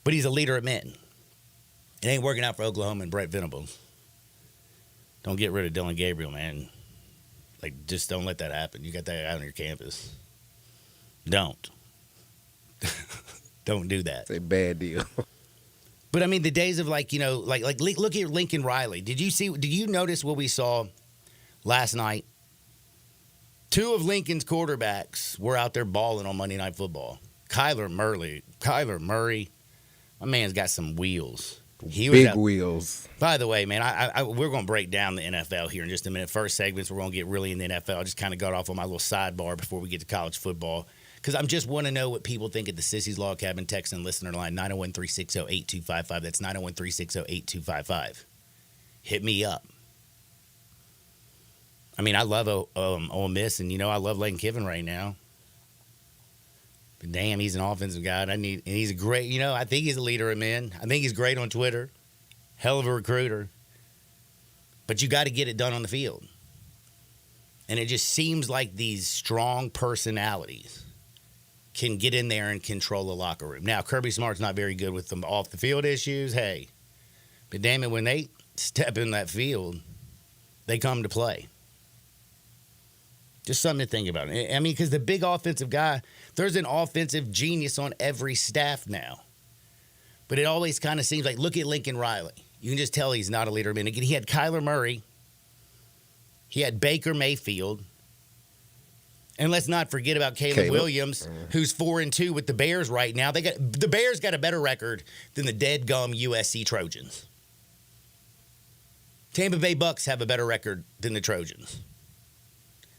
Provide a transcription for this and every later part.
But he's a leader of men. It ain't working out for Oklahoma and Brett Venables. Don't get rid of Dylan Gabriel, man. Like, just don't let that happen. You got that guy on your campus. Don't. Don't do that. It's a bad deal. But I mean, the days of like look at Lincoln Riley. Did you notice what we saw last night? Two of Lincoln's quarterbacks were out there balling on Monday Night Football. Kyler Murray, my man's got some wheels. Big wheels. By the way, man, we're going to break down the NFL here in just a minute. First segments, we're going to get really in the NFL. I just kind of got off on my little sidebar before we get to college football. Because I just want to know what people think at the Sissy's Log Cabin text and listener line, 901-360-8255. That's 901-360-8255. Hit me up. I mean, I love Ole Miss, and, I love Lane Kiffin right now. But damn, he's an offensive guy. And he's a great, I think he's a leader of men. I think he's great on Twitter. Hell of a recruiter. But you got to get it done on the field. And it just seems like these strong personalities can get in there and control a locker room. Now, Kirby Smart's not very good with them off the field issues. Hey, but damn it, when they step in that field, they come to play. Just something to think about. I mean, because the big offensive guy, there's an offensive genius on every staff now. But it always kind of seems like, look at Lincoln Riley. You can just tell he's not a leader. I mean, he had Kyler Murray. He had Baker Mayfield. And let's not forget about Caleb Williams, who's 4-2 with the Bears right now. The Bears got a better record than the dead gum USC Trojans. Tampa Bay Bucks have a better record than the Trojans.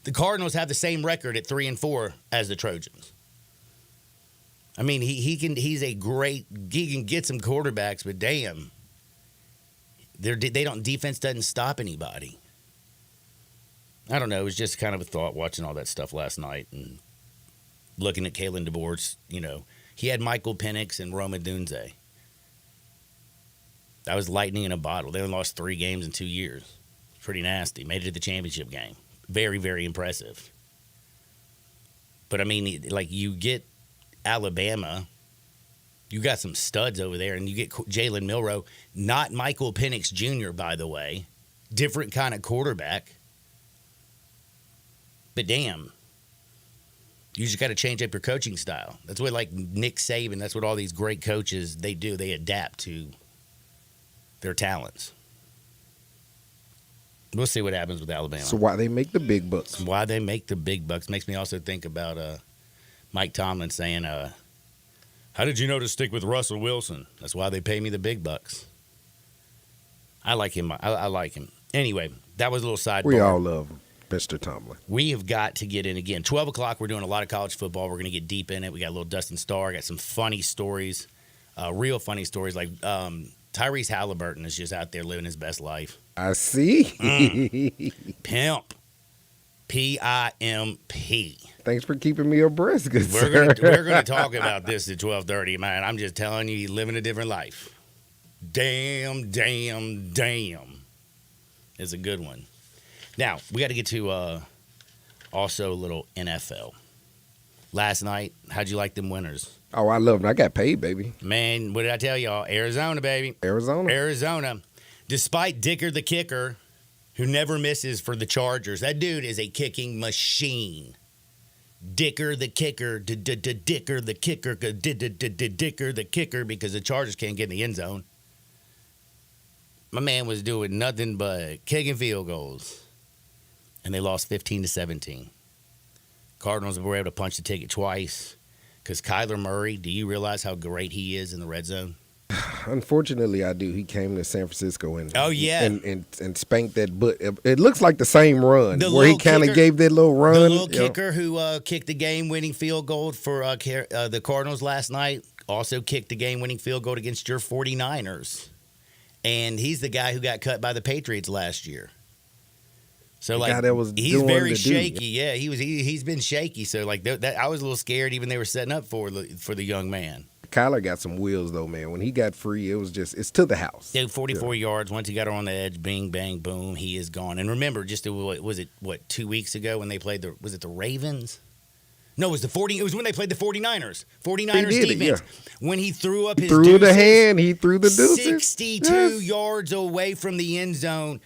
The Cardinals have the same record at 3-4 as the Trojans. I mean, he can get some quarterbacks, but damn, defense doesn't stop anybody. I don't know. It was just kind of a thought watching all that stuff last night and looking at Kalen DeBoer's, he had Michael Penix and Roma Dunze. That was lightning in a bottle. They only lost 3 games in 2 years. Pretty nasty. Made it to the championship game. Very, very impressive. But, I mean, like, you get Alabama. You got some studs over there, and you get Jalen Milroe. Not Michael Penix Jr., by the way. Different kind of quarterback. But damn, you just got to change up your coaching style. That's what, like, Nick Saban, that's what all these great coaches, they do. They adapt to their talents. We'll see what happens with Alabama. So why they make the big bucks? Why they make the big bucks makes me also think about Mike Tomlin saying, how did you know to stick with Russell Wilson? That's why they pay me the big bucks. I like him. I like him. Anyway, that was a little sidebar. We all love him. Mr. Tomlin. We have got to get in again. 12 o'clock, we're doing a lot of college football. We're going to get deep in it. We got a little Dustin Starr. Got some funny stories, real funny stories. Like Tyrese Halliburton is just out there living his best life. I see. Pimp. P-I-M-P. Thanks for keeping me abreast, good We're going to talk about this at 12:30, man. I'm just telling you, he's living a different life. Damn. It's a good one. Now, we got to get to also a little NFL. Last night, how'd you like them winners? Oh, I love them. I got paid, baby. Man, what did I tell y'all? Arizona, baby. Arizona. Despite Dicker the kicker, who never misses for the Chargers. That dude is a kicking machine. Dicker the kicker, Dicker the kicker, Dicker the kicker, because the Chargers can't get in the end zone. My man was doing nothing but kicking field goals. And they lost 15-17. Cardinals were able to punch the ticket twice. Because Kyler Murray, do you realize how great he is in the red zone? Unfortunately, I do. He came to San Francisco and and spanked that butt. It looks like the same run where he kind of gave that little run. The little kicker who kicked the game-winning field goal for the Cardinals last night also kicked the game-winning field goal against your 49ers. And he's the guy who got cut by the Patriots last year. So he's very shaky. Yeah, he's been shaky. So I was a little scared even they were setting up for the young man. Kyler got some wheels though, man. When he got free, it's to the house. Dude, 44 yards. Once he got her on the edge, bing, bang, boom, he is gone. And remember, 2 weeks ago when they played the Ravens? No, it was the 40. It was when they played the 49ers. 49ers defense. Yeah. When he threw up his threw deuces, the hand, he threw the deuces. 62 yards away from the end zone,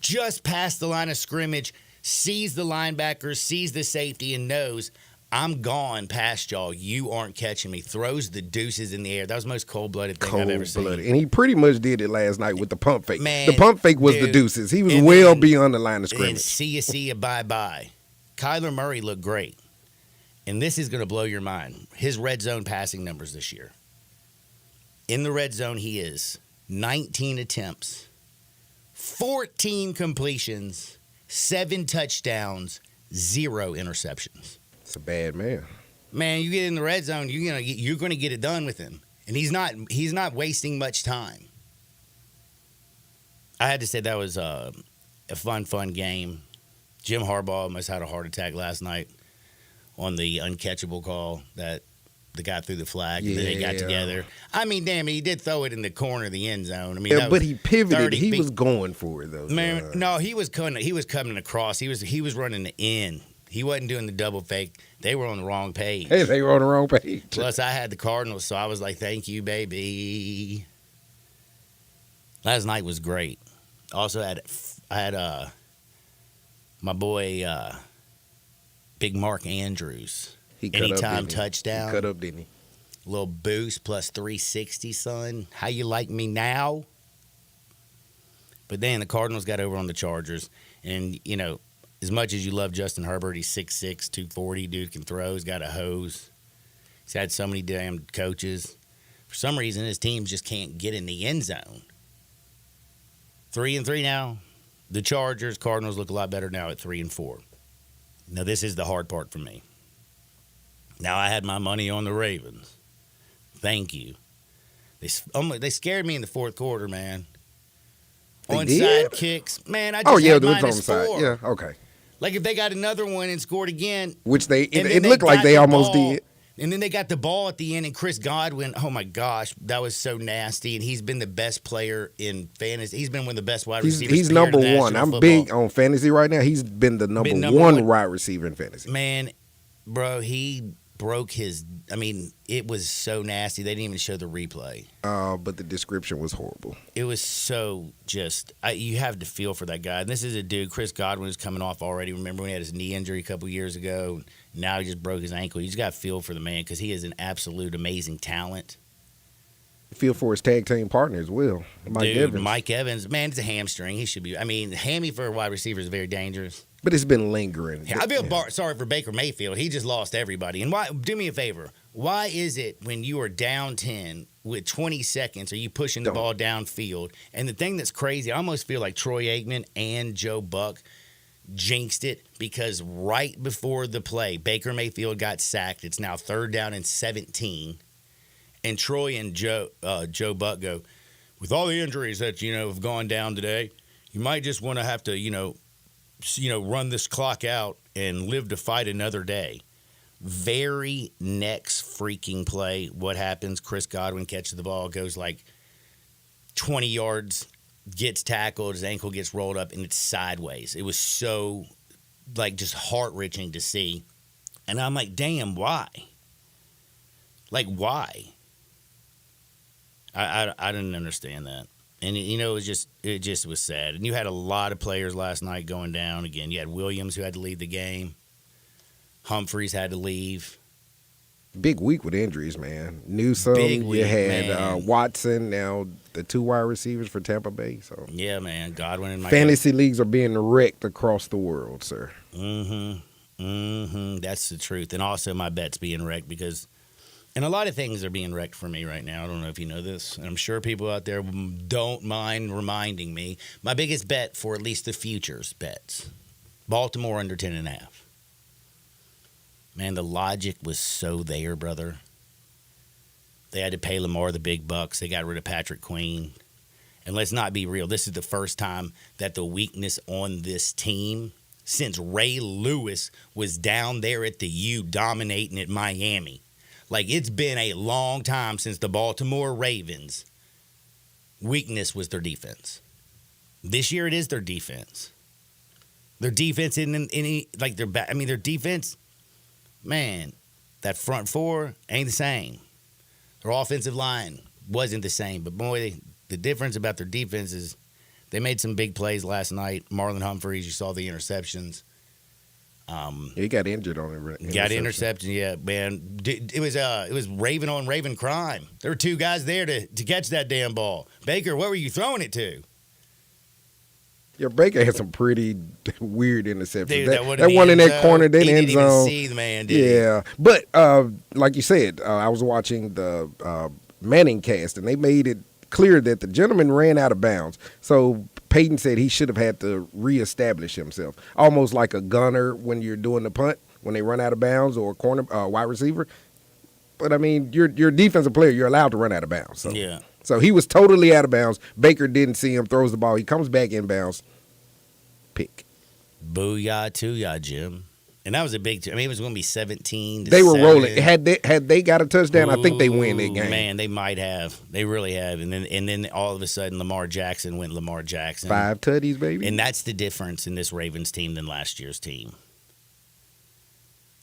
just past the line of scrimmage, sees the linebacker, sees the safety, and knows, I'm gone past y'all. You aren't catching me. Throws the deuces in the air. That was the most cold-blooded thing I've ever seen. And he pretty much did it last night with the pump fake. Man, the pump fake was the deuces. He was well beyond the line of scrimmage. And see ya, bye-bye. Kyler Murray looked great. And this is going to blow your mind. His red zone passing numbers this year. In the red zone, he is 19 attempts, 14 completions, 7 touchdowns, 0 interceptions. It's a bad man. Man, you get in the red zone, you're going to get it done with him. And he's not wasting much time. I had to say that was a fun game. Jim Harbaugh almost had a heart attack last night on the uncatchable call that the guy threw the flag and then they got together. I mean, damn, he did throw it in the corner of the end zone. I mean, but he pivoted. He was going for it though. Man, no, he was coming across. He was running the in. He wasn't doing the double fake. They were on the wrong page. Hey, they were on the wrong page. Plus, I had the Cardinals, so I was like, "Thank you, baby." Last night was great. Also, I had my boy. Big Mark Andrews. Anytime touchdown. He cut up, didn't he? Little boost plus 360, son. How you like me now? But then the Cardinals got over on the Chargers. And, as much as you love Justin Herbert, he's 6'6", 240. Dude can throw. He's got a hose. He's had so many damn coaches. For some reason, his teams just can't get in the end zone. 3-3 now. The Chargers, Cardinals look a lot better now at 3-4. Now, this is the hard part for me. Now, I had my money on the Ravens. Thank you. They scared me in the fourth quarter, man. Onside kicks. Man, I just had -4. Yeah, okay. Like, if they got another one and scored again. Which it looked like they almost did. And then they got the ball at the end, and Chris Godwin, oh my gosh, that was so nasty. And he's been the best player in fantasy. He's been one of the best wide receivers. He's number one. I'm big on fantasy right now. He's been the number one wide receiver in fantasy. Man, bro, he broke his. I mean, it was so nasty. They didn't even show the replay. But the description was horrible. It was so just. You have to feel for that guy. And this is a dude. Chris Godwin is coming off already. Remember when he had his knee injury a couple years ago? Now he just broke his ankle. You just got to feel for the man because he is an absolute amazing talent. Feel for his tag team partner as well, Mike Evans. Man, it's a hamstring. He should be. I mean, hammy for a wide receiver is very dangerous. But it's been lingering. Yeah, I feel sorry for Baker Mayfield. He just lost everybody. And why? Do me a favor. Why is it when you are down 10 with 20 seconds, are you pushing the ball downfield? And the thing that's crazy, I almost feel like Troy Aikman and Joe Buck jinxed it because right before the play, Baker Mayfield got sacked. It's now 3rd down and 17. And Troy and Joe Buck go, with all the injuries that, have gone down today, you might just want to have to, run this clock out and live to fight another day. Very next freaking play, what happens? Chris Godwin catches the ball, goes like 20 yards, gets tackled, his ankle gets rolled up, and it's sideways. It was so, just heart-wrenching to see. And I'm like, damn, why? Like, why? I didn't understand that. And, it just was sad. And you had a lot of players last night going down. Again, you had Williams who had to leave the game. Humphreys had to leave. Big week with injuries, man. Newsome, you had Watson, now the 2 wide receivers for Tampa Bay. So yeah, man. Godwin and Mike. Fantasy leagues are being wrecked across the world, sir. That's the truth. And also my bet's being wrecked because – and a lot of things are being wrecked for me right now. I don't know if you know this. And I'm sure people out there don't mind reminding me. My biggest bet for at least the futures bets, Baltimore under 10.5. Man, the logic was so there, brother. They had to pay Lamar the big bucks. They got rid of Patrick Queen. And let's not be real. This is the first time that the weakness on this team since Ray Lewis was down there at the U dominating at Miami. Like, it's been a long time since the Baltimore Ravens' weakness was their defense. This year, it is their defense. Their defense isn't any, like, their defense man, that front four ain't the same. Their offensive line wasn't the same. But, boy, the difference about their defense is they made some big plays last night. Marlon Humphreys, you saw the interceptions. He got injured on it. Got interception, yeah, man. It was Raven on Raven crime. There were two guys there to catch that damn ball. Baker, what were you throwing it to? Yeah, Baker had some pretty weird interceptions. Dude, that one in that corner, that end zone. He didn't even see the man, did he? Yeah, but like you said, I was watching the Manning cast, and they made it clear that the gentleman ran out of bounds. So Peyton said he should have had to reestablish himself, almost like a gunner when you're doing the punt, when they run out of bounds, or a corner wide receiver. But, I mean, you're a defensive player. You're allowed to run out of bounds. So. Yeah. So he was totally out of bounds. Baker didn't see him, throws the ball. He comes back in bounds. Pick. Booyah to ya, Jim. And that was a big. I mean, it was going to be 17. They were rolling. Had they got a touchdown, I think they win that game. Man, they might have. They really have. And then all of a sudden, Lamar Jackson went Lamar Jackson. 5 tutties, baby. And that's the difference in this Ravens team than last year's team.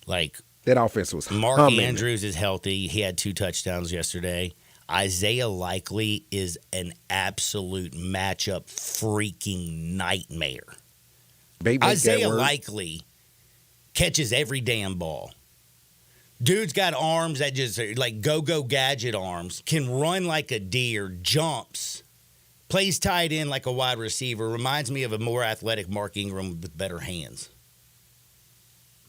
Like that offense was Mark humming. Andrews is healthy. He had 2 touchdowns yesterday. Isaiah Likely is an absolute matchup freaking nightmare. Isaiah Likely catches every damn ball. Dude's got arms that just are like go-go gadget arms, can run like a deer, jumps, plays tight end like a wide receiver, reminds me of a more athletic Mark Ingram with better hands.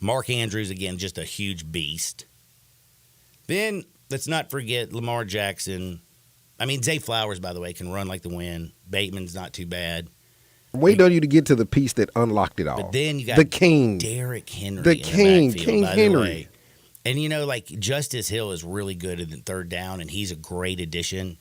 Mark Andrews, again, just a huge beast. Then let's not forget Lamar Jackson. I mean, Zay Flowers, by the way, can run like the wind. Bateman's not too bad. Wait on you to get to the piece that unlocked it all. But then you got the king, Derrick Henry. The king, backfield, King Henry. And, you know, like Justice Hill is really good at the third down, and he's a great addition.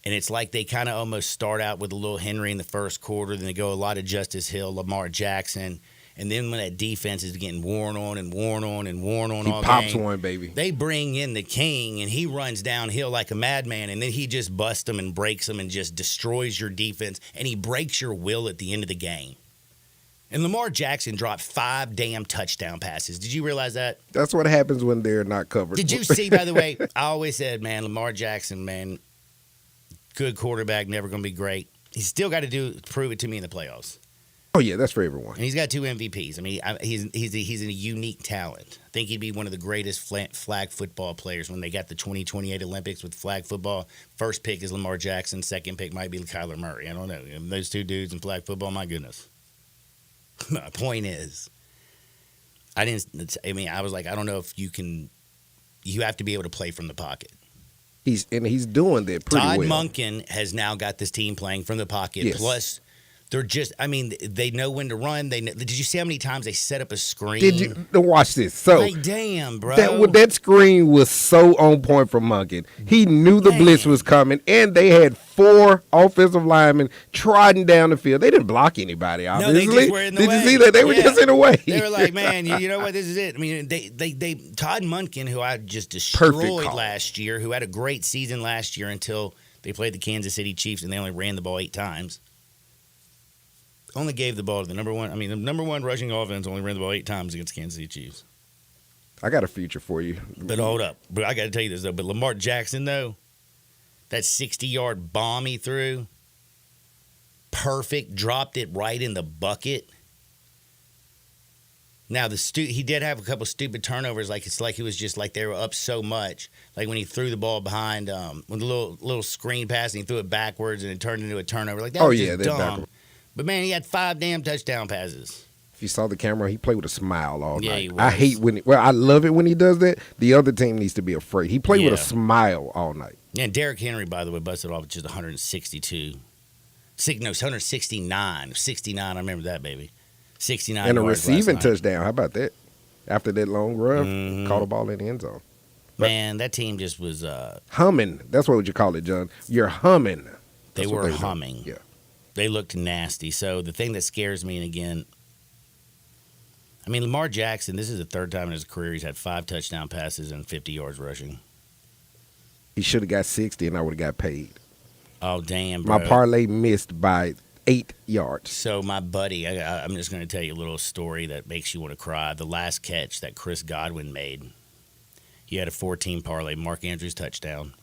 And it's like they kind of almost start out with a little Henry in the first quarter, then they go a lot of Justice Hill, Lamar Jackson. And then when that defense is getting worn on all game, he pops one, baby. They bring in the king, and he runs downhill like a madman, and then he just busts them and breaks them and just destroys your defense, and he breaks your will at the end of the game. And Lamar Jackson dropped 5 damn touchdown passes. Did you realize that? That's what happens when they're not covered. Did you see, by the way, I always said, man, Lamar Jackson, man, good quarterback, never going to be great. He's still got to prove it to me in the playoffs. Oh, yeah, that's for everyone. And he's got 2 MVPs. I mean, he's a unique talent. I think he'd be one of the greatest flag football players when they got the 2028 Olympics with flag football. First pick is Lamar Jackson. Second pick might be Kyler Murray. I don't know. And those 2 dudes in flag football, my goodness. My point is, I was like, I don't know if you have to be able to play from the pocket. He's doing that pretty well. Todd Monken has now got this team playing from the pocket. Yes. Plus, they're just, I mean, they know when to run. Did you see how many times they set up a screen? Did you watch this? So, like, damn, bro. That screen was so on point for Monken. He knew the blitz was coming, and they had 4 offensive linemen trotting down the field. They didn't block anybody, obviously. No, they just were in the way. Did you see that? They were just in the way. They were like, man, you know what? This is it. I mean, they Todd Monken, who I just destroyed last year, who had a great season last year until they played the Kansas City Chiefs, and they only ran the ball 8 times. Only gave the ball to the number one rushing offense, only ran the ball 8 times against the Kansas City Chiefs. I got a future for you. But hold up. But I got to tell you this, though. But Lamar Jackson, though, that 60-yard bomb he threw, perfect, dropped it right in the bucket. Now, he did have a couple stupid turnovers. Like, it's like he was just like they were up so much. Like when he threw the ball behind, with a little screen pass, and he threw it backwards, and it turned into a turnover. Like, that was just dumb. Backward. But, man, he had 5 damn touchdown passes. If you saw the camera, he played with a smile all night. He was. I hate I love it when he does that. The other team needs to be afraid. He played with a smile all night. Yeah, and Derrick Henry, by the way, busted off just 169. 69, I remember that, baby. 69 and a receiving touchdown. How about that? After that long run, caught a ball in the end zone. But man, that team just was humming. That's what you call it, John. You're humming. They were humming. Yeah. They looked nasty. So the thing that scares me, and again, I mean, Lamar Jackson, this is the 3rd time in his career he's had 5 touchdown passes and 50 yards rushing. He should have got 60, and I would have got paid. Oh, damn, bro. My parlay missed by 8 yards. So my buddy, I'm just going to tell you a little story that makes you want to cry. The last catch that Chris Godwin made, he had a 14 parlay, Mark Andrews touchdown.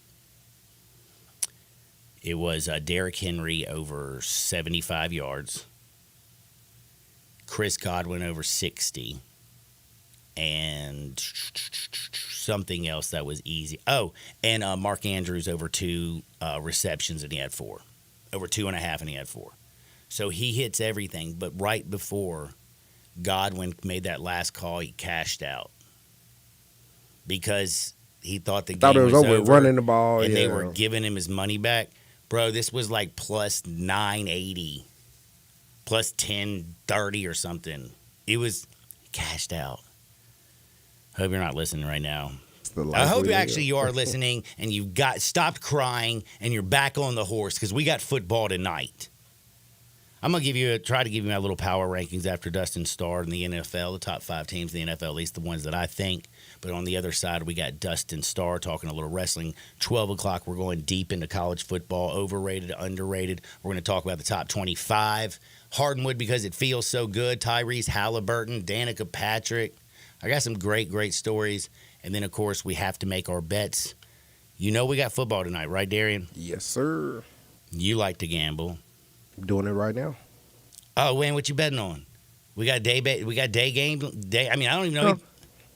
It was Derrick Henry over 75 yards, Chris Godwin over 60, and something else that was easy. Oh, and Mark Andrews over 2 receptions, and he had 4. Over 2.5, and he had 4. So he hits everything, but right before Godwin made that last call, he cashed out because he thought the game was over, running the ball, and they were giving him his money back. Bro, this was like plus 980, plus 1030 or something. It was cashed out. Hope you're not listening right now. I hope you are listening and you stopped crying and you're back on the horse because we got football tonight. I'm gonna try to give you my little power rankings after Dustin Starr in the NFL, the top 5 teams in the NFL, at least the ones that I think. But on the other side, we got Dustin Starr talking a little wrestling. 12 o'clock, we're going deep into college football, overrated, underrated. We're going to talk about the top 25. Hardwood because it feels so good. Tyrese Halliburton, Danica Patrick. I got some great, great stories. And then, of course, we have to make our bets. You know we got football tonight, right, Darian? Yes, sir. You like to gamble. I'm doing it right now. Oh, Wayne, what you betting on? We got day game. I mean, I don't even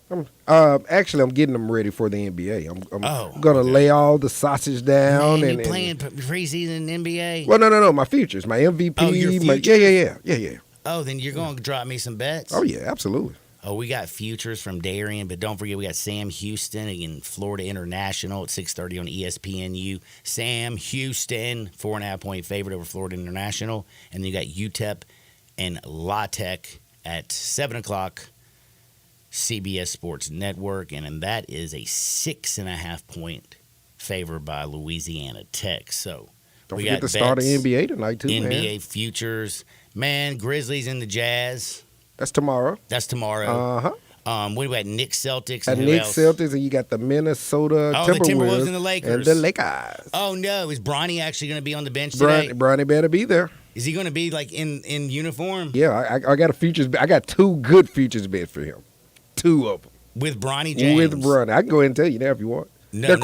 know. Actually, I'm getting them ready for the NBA. I'm gonna lay all the sausage down. Man, you playing preseason NBA? Well, no. My futures, my MVP. Oh, your futures? Yeah. Oh, then you're going to drop me some bets? Oh, yeah, absolutely. Oh, we got futures from Darian, but don't forget we got Sam Houston against Florida International at 6:30 on ESPNU. Sam Houston, 4.5-point favorite over Florida International. And then you got UTEP and La Tech at 7 o'clock, CBS Sports Network. And that is a 6.5-point favor by Louisiana Tech. So don't forget to start the NBA tonight, too, NBA futures. Man, Grizzlies and the Jazz. That's tomorrow. Uh-huh. What do we got? Knicks, Celtics, and Knicks, Celtics, and you got the Minnesota Timberwolves. The Timberwolves and the Lakers. And the Lakers. Oh, no. Is Bronny actually going to be on the bench today? Bronny better be there. Is he going to be, like, in uniform? Yeah, I got I got 2 good futures bets for him. 2 of them. With Bronny James? With Bronny. I can go ahead and tell you now if you want. No.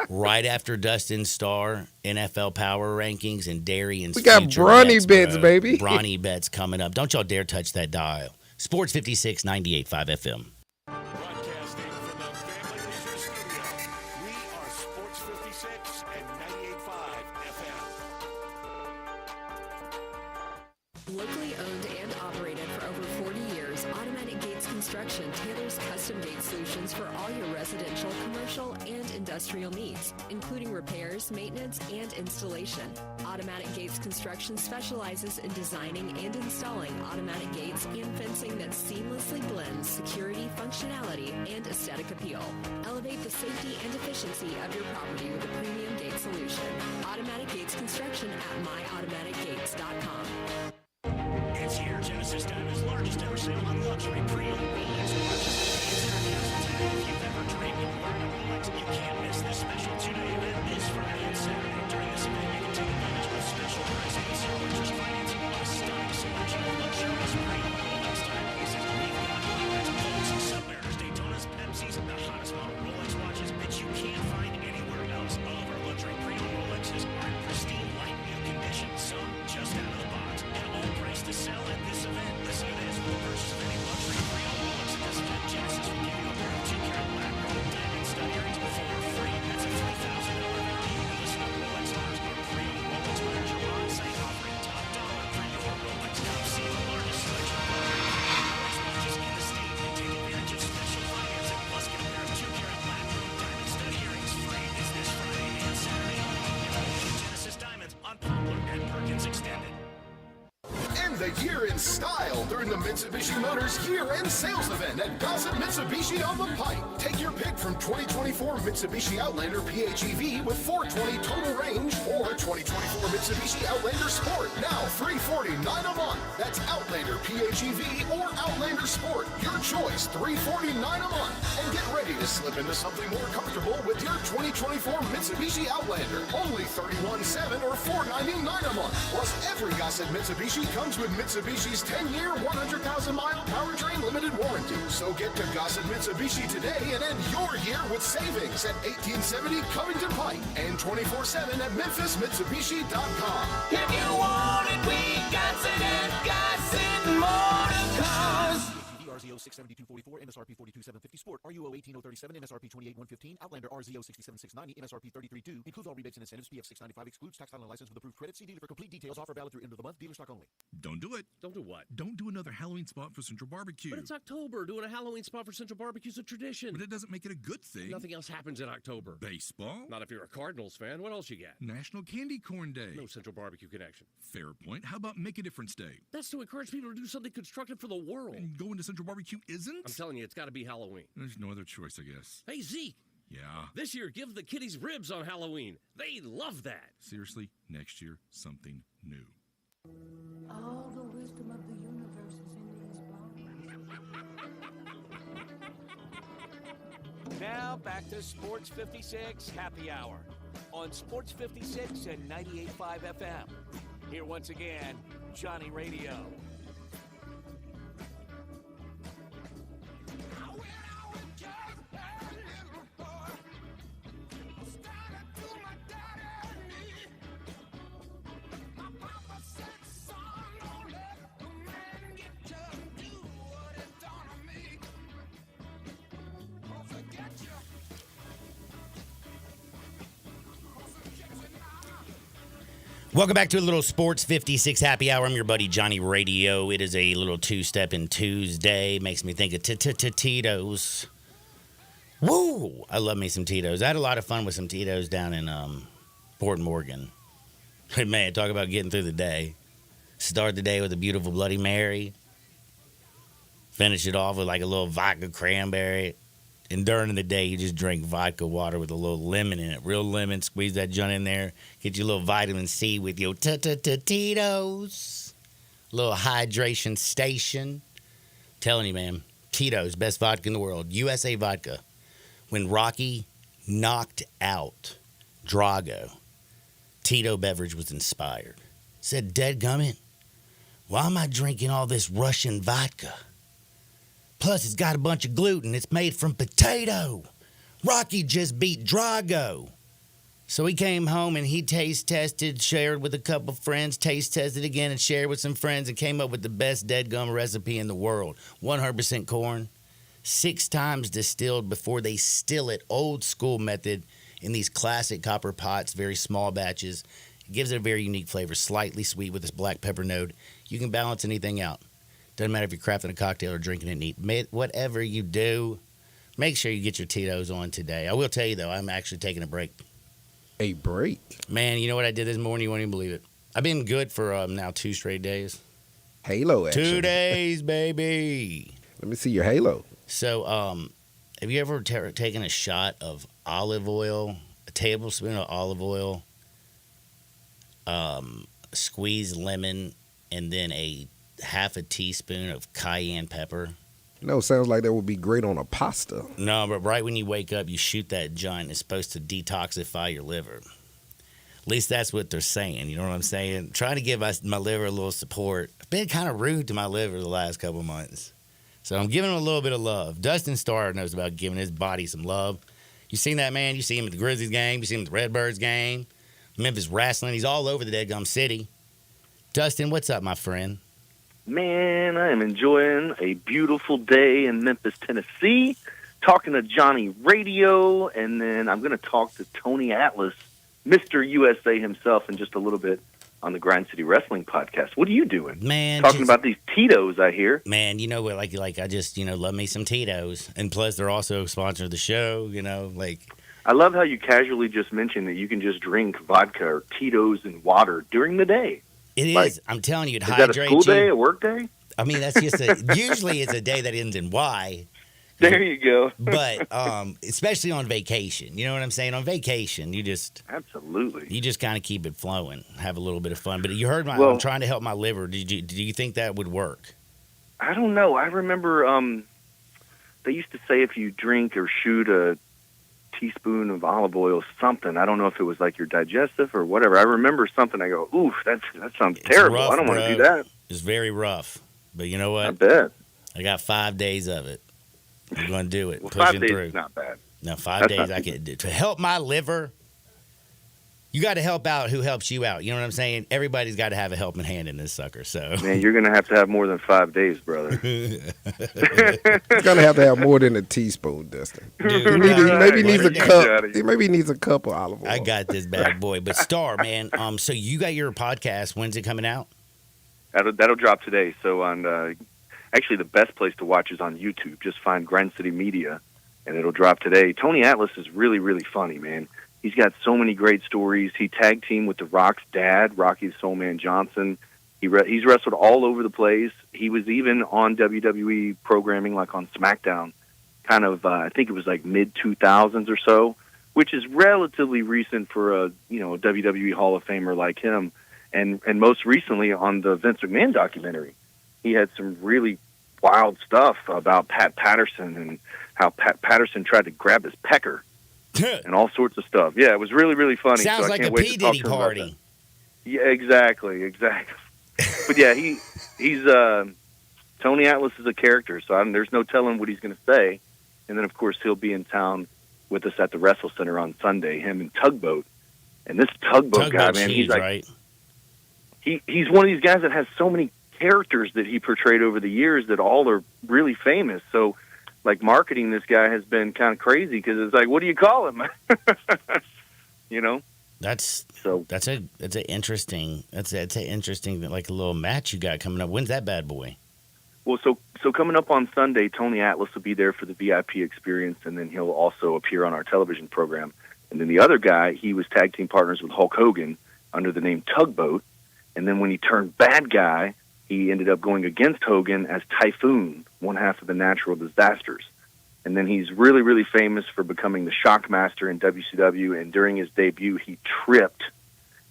Right after Dustin Starr, NFL Power Rankings, and Darian's we got Bronny bets, baby. Bronny bets coming up. Don't y'all dare touch that dial. Sports 56, 98.5 FM. Broadcasting from the Family Leisure Studio, we are Sports 56 and 98.5 FM. Locally owned and operated for over 40 years, Automatic Gates Construction tailors custom gate solutions for all your residential, commercial, and industrial needs, including repairs, maintenance, and installation. Automatic Gates Construction specializes in designing and installing automatic gates and fencing that seamlessly blends security, functionality, and aesthetic appeal. Elevate the safety and efficiency of your property with a premium gate solution. Automatic Gates Construction at myautomaticgates.com. It's here, Genesis Diamond's largest ever sale on luxury pre-owned Rolex watches. It's our guest today. If you've ever dreamed of wearing a Rolex, you can't miss this special 2-day event this Friday and Saturday. During this event, you can take advantage of special pricing and zero interest financing on a stunning selection of luxurious pre-owned Rolex timepieces. We've got Rolex Pulse, Submariners, Daytonas, Pepsis, the hottest model Rolex watches that you can't find anywhere else. All of our luxury pre-owned Rolexes are in pristine, like new condition, some just out of the box, and all priced to sell at this event. Listen to this: for the purchase of any luxury pre-owned Rolex at this event, the year in style during the Mitsubishi Motors year-end sales event at Gossett Mitsubishi on the Pike. Take your pick from 2024 Mitsubishi Outlander PHEV with 420 total range or 2024 Mitsubishi Outlander Sport. Now $349 a month. That's Outlander PHEV or Outlander Sport. Your choice, $349 a month. And get ready to slip into something more comfortable with your 2024 Mitsubishi Outlander. Only $31,700 or $499 a month. Plus, every Gossett Mitsubishi comes with Mitsubishi's 10-year, 100,000-mile powertrain limited warranty. So get to Gossett Mitsubishi today and end your year with savings at 1870 Covington Pike and 24/7 at MemphisMitsubishi.com. If you want it, we got it at Gossett Motor Cars. RZO 67244, MSRP 42750 Sport, RUO 18037, MSRP 28115, Outlander RZO 67690, MSRP 332. Includes all rebates and incentives. PF 695 excludes tax title and license with approved credit. See dealer for complete details. Offer valid through end of the month. Dealer stock only. Don't do it. Don't do what? Don't do another Halloween spot for Central Barbecue. But it's October. Doing a Halloween spot for Central Barbecue is a tradition. But it doesn't make it a good thing. Nothing else happens in October. Baseball? Not if you're a Cardinals fan. What else you got? National Candy Corn Day. No Central Barbecue connection. Fair point. How about Make a Difference Day? That's to encourage people to do something constructive for the world. And going to Central Barbecue isn't? I'm telling you, it's got to be Halloween. There's no other choice, I guess. Hey, Zeke. Yeah. This year, give the kiddies ribs on Halloween. They love that. Seriously, next year, something new. All the wisdom of the universe is in these bones. Now back to Sports 56 Happy Hour on Sports 56 and 98.5 FM. Here once again, Johnny Radio. Welcome back to a little Sports 56 Happy Hour. I'm your buddy Johnny Radio. It is a little two-stepping Tuesday. Makes me think of Tito's. Woo! I love me some Tito's. I had a lot of fun with some Tito's down in Fort Morgan. Man, talk about getting through the day. Start the day with a beautiful Bloody Mary. Finish it off with like a little vodka cranberry. And during the day, you just drink vodka water with a little lemon in it. Real lemon. Squeeze that joint in there. Get your little vitamin C with your Tito's. Little hydration station. Telling you, man. Tito's, best vodka in the world. USA Vodka. When Rocky knocked out Drago, Tito Beverage was inspired. Said, dadgummit, why am I drinking all this Russian vodka? Plus, it's got a bunch of gluten. It's made from potato. Rocky just beat Drago. So he came home and he taste tested, shared with a couple friends, taste tested again and shared with some friends and came up with the best dadgum recipe in the world. 100% corn, 6 times distilled before they still it, old school method in these classic copper pots, very small batches. It gives it a very unique flavor, slightly sweet with this black pepper note. You can balance anything out. Doesn't matter if you're crafting a cocktail or drinking it neat. Whatever you do, make sure you get your Tito's on today. I will tell you, though, I'm actually taking a break. A break? Man, you know what I did this morning? You won't even believe it. I've been good for now 2 straight days. Halo action. 2 days, baby. Let me see your halo. So, have you ever taken a shot of olive oil, a tablespoon of olive oil, squeezed lemon, and then a half a teaspoon of cayenne pepper? No, sounds like that would be great on a pasta. No, but right when you wake up, you shoot that joint. It's supposed to detoxify your liver. At least that's what they're saying. You know what I'm saying? Trying to give my liver a little support. I've been kind of rude to my liver the last couple months. So I'm giving him a little bit of love. Dustin Starr knows about giving his body some love. You seen that, man? You see him at the Grizzlies game. You see him at the Redbirds game. Memphis Wrestling. He's all over the deadgum city. Dustin, what's up, my friend? Man, I am enjoying a beautiful day in Memphis, Tennessee, talking to Johnny Radio, and then I'm going to talk to Tony Atlas, Mr. USA himself, in just a little bit on the Grind City Wrestling podcast. What are you doing? Man, talking about these Tito's, I hear. Man, you know what? Like I just love me some Tito's, and plus they're also a sponsor of the show. I love how you casually just mentioned that you can just drink vodka or Tito's and water during the day. It is. Like, I'm telling you, it Is that a hydrates school day, you. a work day? I mean, that's just usually it's a day that ends in Y. There you go. But especially on vacation, you know what I'm saying? On vacation, you just Absolutely. kind of keep it flowing, have a little bit of fun. But you heard Well- I'm trying to help my liver. Do you think that would work? I don't know. I remember they used to say if you drink or shoot a teaspoon of olive oil, something. I don't know if it was like your digestive or whatever. I remember something. I go, oof, that sounds terrible. rough, I don't want to bro. do that. It's very rough. But you know I what? bet. I got 5 days of it. I'm going to do it. Well, pushing 5 days through. is not bad. No, 5 That's days not I too can do. To help my liver, you got to help out who helps you out. You know what I'm saying? Everybody's got to have a helping hand in this sucker. So Man, you're going to have more than 5 days, brother. He's gonna have to have more than a teaspoon, Dustin. Dude, Maybe needs a Get cup. outta here. He maybe needs a cup of olive oil. I got this bad boy. But Star, man, so you got your podcast. When's it coming out? That'll drop today. So on actually the best place to watch is on YouTube. Just find Grind City Media, and it'll drop today. Tony Atlas is really, really funny, man. He's got so many great stories. He tag teamed with The Rock's dad, Rocky the Soul Man Johnson. He's wrestled all over the place. He was even on WWE programming, like on SmackDown, kind of, I think it was like mid-2000s or so, which is relatively recent for a WWE Hall of Famer like him. And most recently on the Vince McMahon documentary, he had some really wild stuff about Pat Patterson and how Pat Patterson tried to grab his pecker and all sorts of stuff. Yeah, it was really, really funny. Sounds so I like can't a wait P. to talk Diddy to him about party. that. Yeah, exactly. But yeah, he's Tony Atlas is a character, so there's no telling what he's going to say. And then, of course, he'll be in town with us at the Wrestle Center on Sunday, him and Tugboat. And this Tugboat guy, man, he's like, right? he's one of these guys that has so many characters that he portrayed over the years that all are really famous. So, like, marketing this guy has been kind of crazy because it's like, what do you call him? You know? That's an interesting like a little match you got coming up. When's that bad boy? Well, so coming up on Sunday, Tony Atlas will be there for the VIP experience, and then he'll also appear on our television program. And then the other guy, he was tag team partners with Hulk Hogan under the name Tugboat. And then when he turned bad guy, he ended up going against Hogan as Typhoon, one half of the Natural Disasters. And then he's really, really famous for becoming the Shockmaster in WCW. And during his debut, he tripped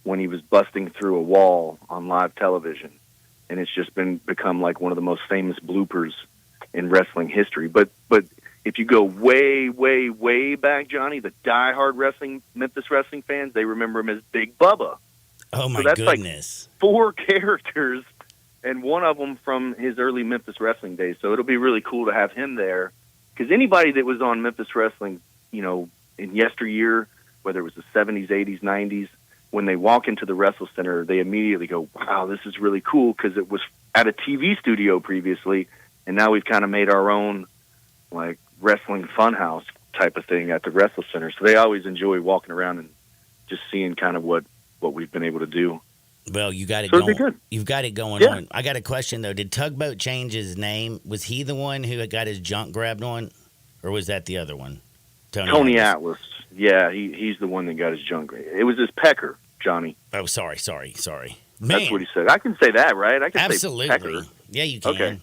when he was busting through a wall on live television. And it's just become like one of the most famous bloopers in wrestling history. But if you go way, way, way back, Johnny, the diehard Memphis wrestling fans, they remember him as Big Bubba. Oh, my so that's goodness. Like 4 characters, and one of them from his early Memphis wrestling days. So it'll be really cool to have him there. Because anybody that was on Memphis wrestling, in yesteryear, whether it was the 70s, 80s, 90s, when they walk into the Wrestle Center, they immediately go, wow, this is really cool, because it was at a TV studio previously, and now we've kind of made our own, like, wrestling funhouse type of thing at the Wrestle Center. So they always enjoy walking around and just seeing kind of what we've been able to do. Well, you got it So it'd be going. good. You've got it going Yeah. on. I got a question though. Did Tugboat change his name? Was he the one who got his junk grabbed on, or was that the other one? Tony Atlas. Yeah, he's the one that got his junk. It was his pecker, Johnny. Oh, sorry. Man, That's what he said. I can say that, right? I can absolutely. say pecker. Yeah, you can. Okay.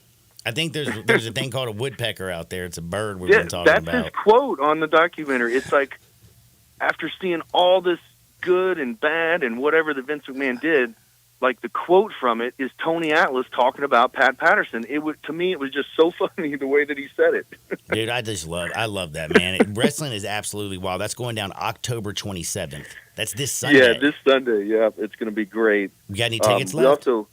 I think there's a thing called a woodpecker out there. It's a bird we've Yeah, been talking that's about. his quote on the documentary. It's like, after seeing all this good and bad and whatever that Vince McMahon did, like the quote from it is Tony Atlas talking about Pat Patterson. To me, it was just so funny the way that he said it. Dude, I love that, man. Wrestling is absolutely wild. That's going down October 27th. That's this Sunday. Yeah, this Sunday. Yeah, it's going to be great. You got any tickets we left? Also,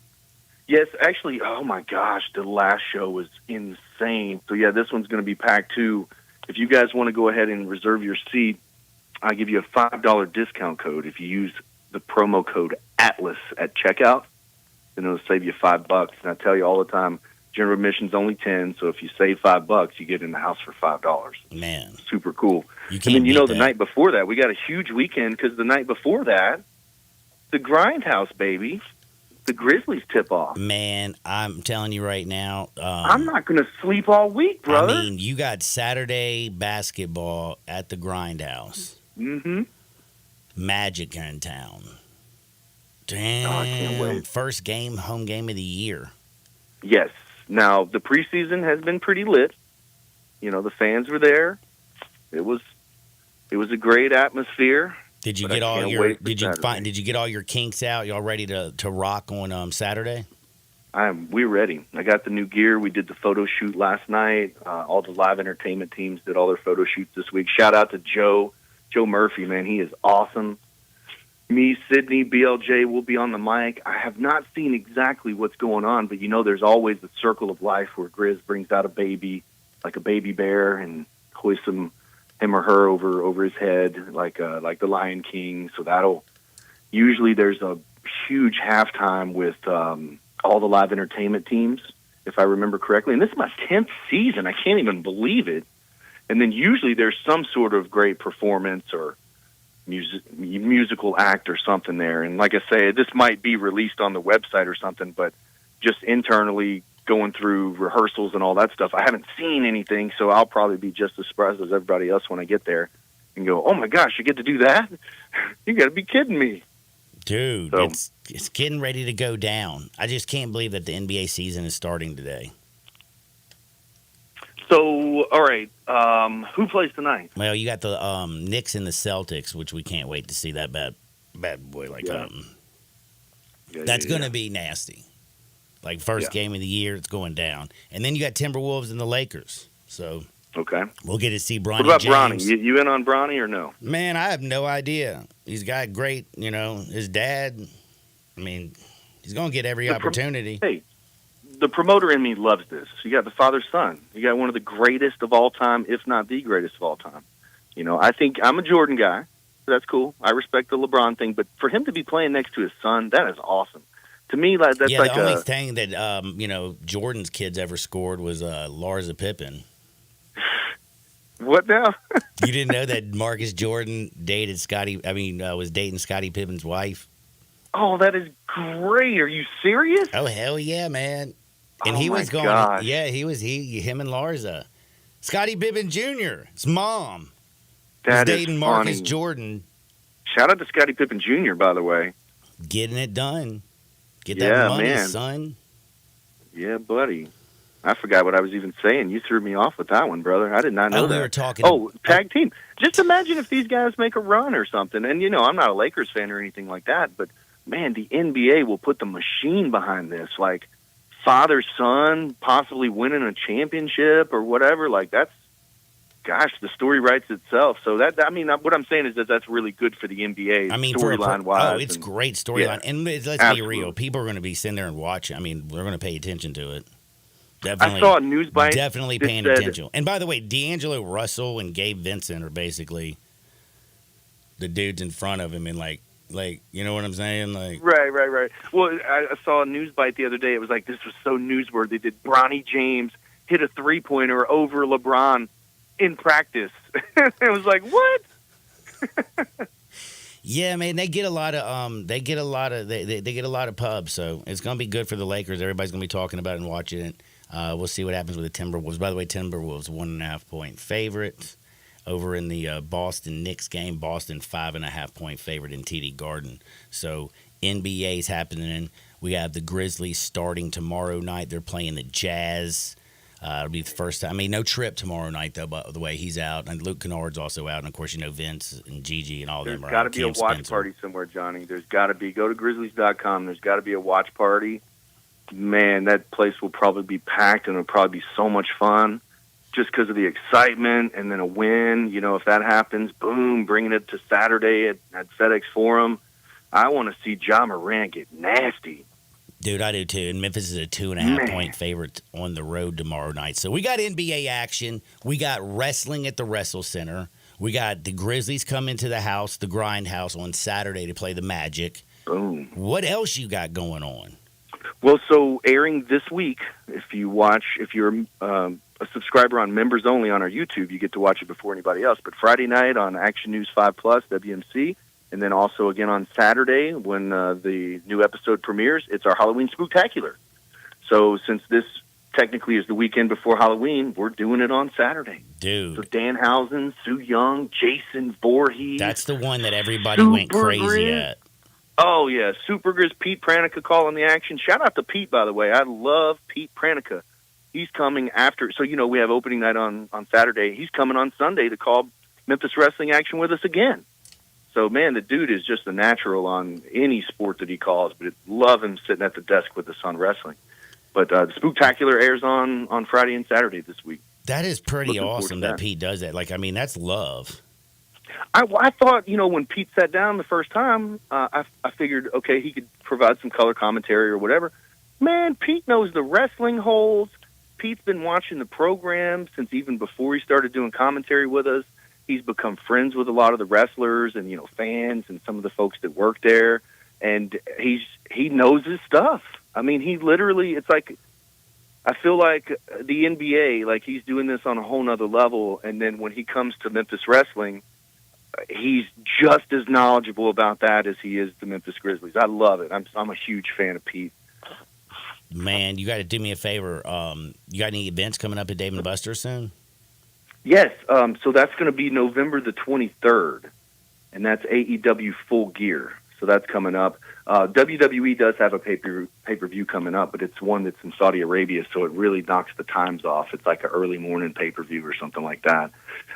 yes, actually, oh my gosh, the last show was insane. So yeah, this one's going to be packed too. If you guys want to go ahead and reserve your seat, I'll give you a $5 discount code if you use the promo code ATLAS at checkout. Then it'll save you $5. And I tell you all the time, general admission's only $10. So if you save $5, you get in the house for $5. Man, super cool. You And can't then beat the that. night before that, we got a huge weekend because the night before that, the Grindhouse, baby, the Grizzlies tip off. Man, I'm telling you right now. I'm not going to sleep all week, brother. I mean, you got Saturday basketball at the Grindhouse. Mm-hmm. Magic in town. Damn. Oh, I can't wait. First game, home game of the year. Yes. Now, the preseason has been pretty lit. You know, the fans were there. It was a great atmosphere. Did you but get I all can't your wait for did you Saturday. find did you get all your kinks out? Y'all ready to rock on Saturday? We're ready. I got the new gear. We did the photo shoot last night. All the live entertainment teams did all their photo shoots this week. Shout out to Joe Murphy, man. He is awesome. Me, Sydney, BLJ will be on the mic. I have not seen exactly what's going on, but you know there's always the circle of life where Grizz brings out a baby, like a baby bear, and hoists him or her over his head, like the Lion King. So that'll usually there's a huge halftime with all the live entertainment teams, if I remember correctly. And this is my 10th season. I can't even believe it. And then usually there's some sort of great performance or musical act or something there. And like I say, this might be released on the website or something, but just internally going through rehearsals and all that stuff, I haven't seen anything, so I'll probably be just as surprised as everybody else when I get there and go, oh my gosh, you get to do that? You got to be kidding me. Dude, So- it's getting ready to go down. I just can't believe that the NBA season is starting today. So, all right, who plays tonight? Well, you got the Knicks and the Celtics, which we can't wait to see that bad boy. Like Yeah. that's going to be nasty. Like first game of the year, it's going down, and then you got Timberwolves and the Lakers. So Okay. we'll get to see Bronny What about James. Bronny? You in on Bronny or no? Man, I have no idea. He's got great, his dad. I mean, he's going to get every opportunity. Hey, the promoter in me loves this. You got the father-son. You got one of the greatest of all time, if not the greatest of all time. You know, I think I'm a Jordan guy. So that's cool. I respect the LeBron thing, but for him to be playing next to his son, that is awesome. To me, that's Yeah, like the only thing that Jordan's kids ever scored was Larsa Pippen. What now? You didn't know that Marcus Jordan was dating Scottie Pippen's wife? Oh, that is great. Are you serious? Oh, hell yeah, man. And Oh, he my was going, gosh. yeah, him and Larsa. Scottie Pippen Jr., his mom, That was is dating Marcus funny. Jordan, Shout out to Scottie Pippen Jr., by the way. getting it done. Get Yeah, that money, man. son. Yeah, buddy. I forgot what I was even saying. You threw me off with that one, brother. I did not know Oh, that. we were talking. Oh, tag team. Just imagine if these guys make a run or something. And, I'm not a Lakers fan or anything like that, but, man, the NBA will put the machine behind this. Like, father-son possibly winning a championship or whatever. Like, that's, gosh, the story writes itself. So, what I'm saying is that that's really good for the NBA storyline-wise. it's and- great storyline. Yeah, And let's absolutely. be real. People are going to be sitting there and watching. I mean, they're going to pay attention to it. I Definitely. saw a news bite. Definitely that paying said- attention. And by the way, D'Angelo Russell and Gabe Vincent are basically the dudes in front of him, and like you know what I'm saying? Like, Right. Well, I saw a news bite the other day. It was like, this was so newsworthy. Did Bronny James hit a three-pointer over LeBron in practice? It was like, what? yeah, man, they get a lot of they get a lot of pubs, so it's gonna be good for the Lakers. Everybody's gonna be talking about it and watching it. We'll see what happens with the Timberwolves. By the way, Timberwolves 1.5 point favorite over in the Boston Knicks game. Boston 5.5 point favorite in TD Garden. So NBA's happening. We have the Grizzlies starting tomorrow night. They're playing the Jazz. It'll be the first time. I mean, no Trip tomorrow night, though, by the way. He's out. And Luke Kennard's also out. And, of course, Vince and Gigi and all There's them are got to out. be a Cam watch Spencer. party somewhere, Johnny. There's got to be. Go to Grizzlies.com. There's got to be a watch party. Man, that place will probably be packed, and it'll probably be so much fun just because of the excitement and then a win. If that happens, boom, bringing it to Saturday at FedEx Forum. I want to see Ja Morant get nasty. Dude, I do too. And Memphis is a 2.5 point favorite on the road tomorrow night. So we got NBA action. We got wrestling at the Wrestle Center. We got the Grizzlies coming to the house, the Grindhouse, on Saturday to play the Magic. Boom. What else you got going on? Well, so airing this week, if you're a subscriber on Members Only on our YouTube, you get to watch it before anybody else. But Friday night on Action News 5 Plus, WMC, and then also again on Saturday when the new episode premieres, it's our Halloween Spooktacular. So since this technically is the weekend before Halloween, we're doing it on Saturday. Dude. So Danhausen, Sue Young, Jason Voorhees. That's the one that everybody went Super crazy Grizz. at. Oh, yeah. Super Grizz Pete Pranica calling the action. Shout out to Pete, by the way. I love Pete Pranica. He's coming after. So, we have opening night on Saturday. He's coming on Sunday to call Memphis wrestling action with us again. So, man, the dude is just a natural on any sport that he calls. But I love him sitting at the desk with us on wrestling. But the Spooktacular airs on Friday and Saturday this week. That is pretty Looking forward awesome to that Pete does that. That's love. I thought, when Pete sat down the first time, I figured, okay, he could provide some color commentary or whatever. Man, Pete knows the wrestling holds. Pete's been watching the program since even before he started doing commentary with us. He's become friends with a lot of the wrestlers and, fans and some of the folks that work there. And he knows his stuff. I mean, he literally, it's like, I feel like the NBA, like he's doing this on a whole nother level. And then when he comes to Memphis wrestling, he's just as knowledgeable about that as he is the Memphis Grizzlies. I love it. I'm a huge fan of Pete. Man, you got to do me a favor. You got any events coming up at Dave & Buster's soon? Yes. So that's going to be November the 23rd, and that's AEW Full Gear. So that's coming up. WWE does have a pay-per-view coming up, but it's one that's in Saudi Arabia, so it really knocks the times off. It's like an early morning pay-per-view or something like that.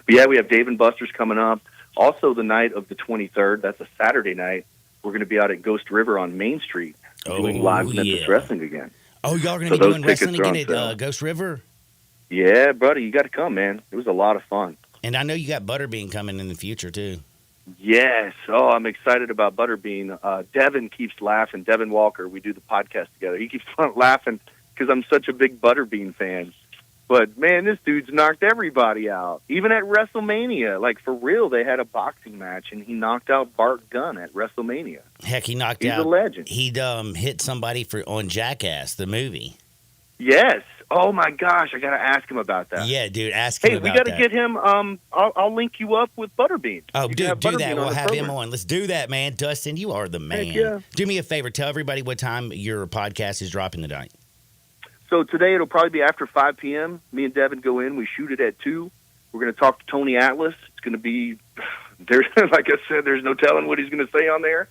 But, yeah, we have Dave & Buster's coming up. Also, the night of the 23rd, that's a Saturday night, we're going to be out at Ghost River on Main Street doing live Memphis wrestling again. Oh, y'all are going to be doing wrestling again at Ghost River? Yeah, buddy, you got to come, man. It was a lot of fun. And I know you got Butterbean coming in the future, too. Yes. Oh, I'm excited about Butterbean. Devin keeps laughing. Devin Walker, we do the podcast together. He keeps laughing because I'm such a big Butterbean fan. But, man, this dude's knocked everybody out. Even at WrestleMania. Like, for real, they had a boxing match, and he knocked out Bart Gunn at WrestleMania. Heck, he knocked He's out. a legend. He'd hit somebody on Jackass, the movie. Yes. Oh, my gosh. I got to ask him about that. Yeah, dude, ask him about that. Hey, we got to get him. I'll link you up with Butterbean. Oh, You dude, can do Butterbean that. on We'll the have him program. on. Let's do that, man. Dustin, you are the man. Heck yeah. Do me a favor. Tell everybody what time your podcast is dropping tonight. So today it'll probably be after 5 p.m. Me and Devin go in. We shoot it at 2. We're going to talk to Tony Atlas. It's going to be, like I said, there's no telling what he's going to say on there.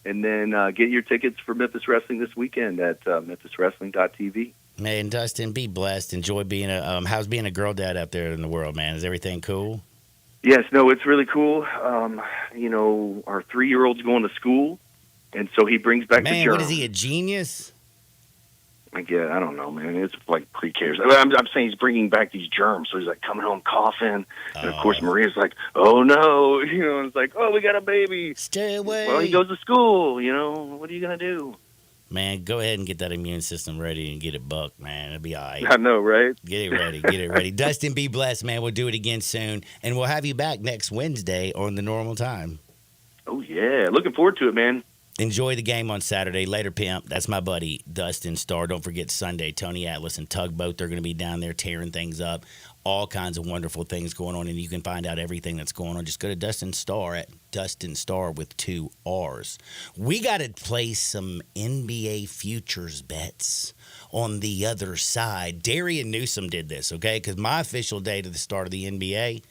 And then get your tickets for Memphis Wrestling this weekend at memphiswrestling.tv. Man, Dustin, be blessed. Enjoy being how's being a girl dad out there in the world, man? Is everything cool? Yes, no, it's really cool. Our 3-year-old's going to school, and so he brings back the Man, germs. what is he, a genius? I don't know, man. It's like pre-K. I'm saying he's bringing back these germs, so he's like coming home coughing, and of course Maria's like, "Oh no," and it's like, "Oh, we got a baby." Stay away. Well, he goes to school. What are you gonna do? Man, go ahead and get that immune system ready and get it bucked, man. It'll be all right. I know, right? Get it ready. Get it ready. Dustin, be blessed, man. We'll do it again soon, and we'll have you back next Wednesday on the normal time. Oh yeah, looking forward to it, man. Enjoy the game on Saturday. Later, pimp. That's my buddy, Dustin Starr. Don't forget Sunday, Tony Atlas and Tugboat. They're going to be down there tearing things up. All kinds of wonderful things going on, and you can find out everything that's going on. Just go to Dustin Starr at Dustin Starr with 2 R's. We got to play some NBA futures bets on the other side. Darian Newsom did this, okay? Because my official day to the start of the NBA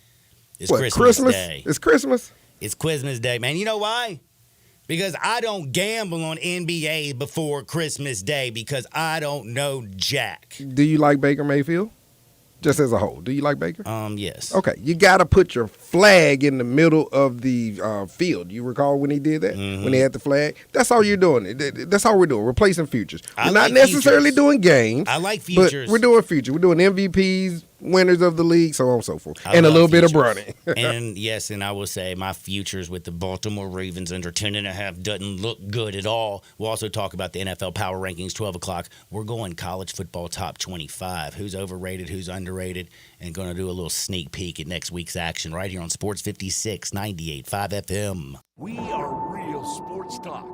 is Christmas Day. It's Christmas? It's Christmas Day, man. You know why? Because I don't gamble on NBA before Christmas Day because I don't know jack. Do you like Baker Mayfield? Just as a whole, do you like Baker? Yes. Okay, you got to put your flag in the middle of the field. You recall when he did that? Mm-hmm. When he had the flag? That's all you're doing. That's all we're doing. We're placing futures. We're not like necessarily futures. doing games. I like futures. But we're doing futures. We're doing MVPs, winners of the league, so on and so forth. I And a love little bit of futures. Bronny. And yes, and I will say my futures with the Baltimore Ravens under 10.5 doesn't look good at all. We'll also talk about the NFL Power Rankings, 12 o'clock. We're going college football top 25. Who's overrated, who's underrated, and going to do a little sneak peek at next week's action right here on Sports 56, 98.5 FM. We are real sports talk.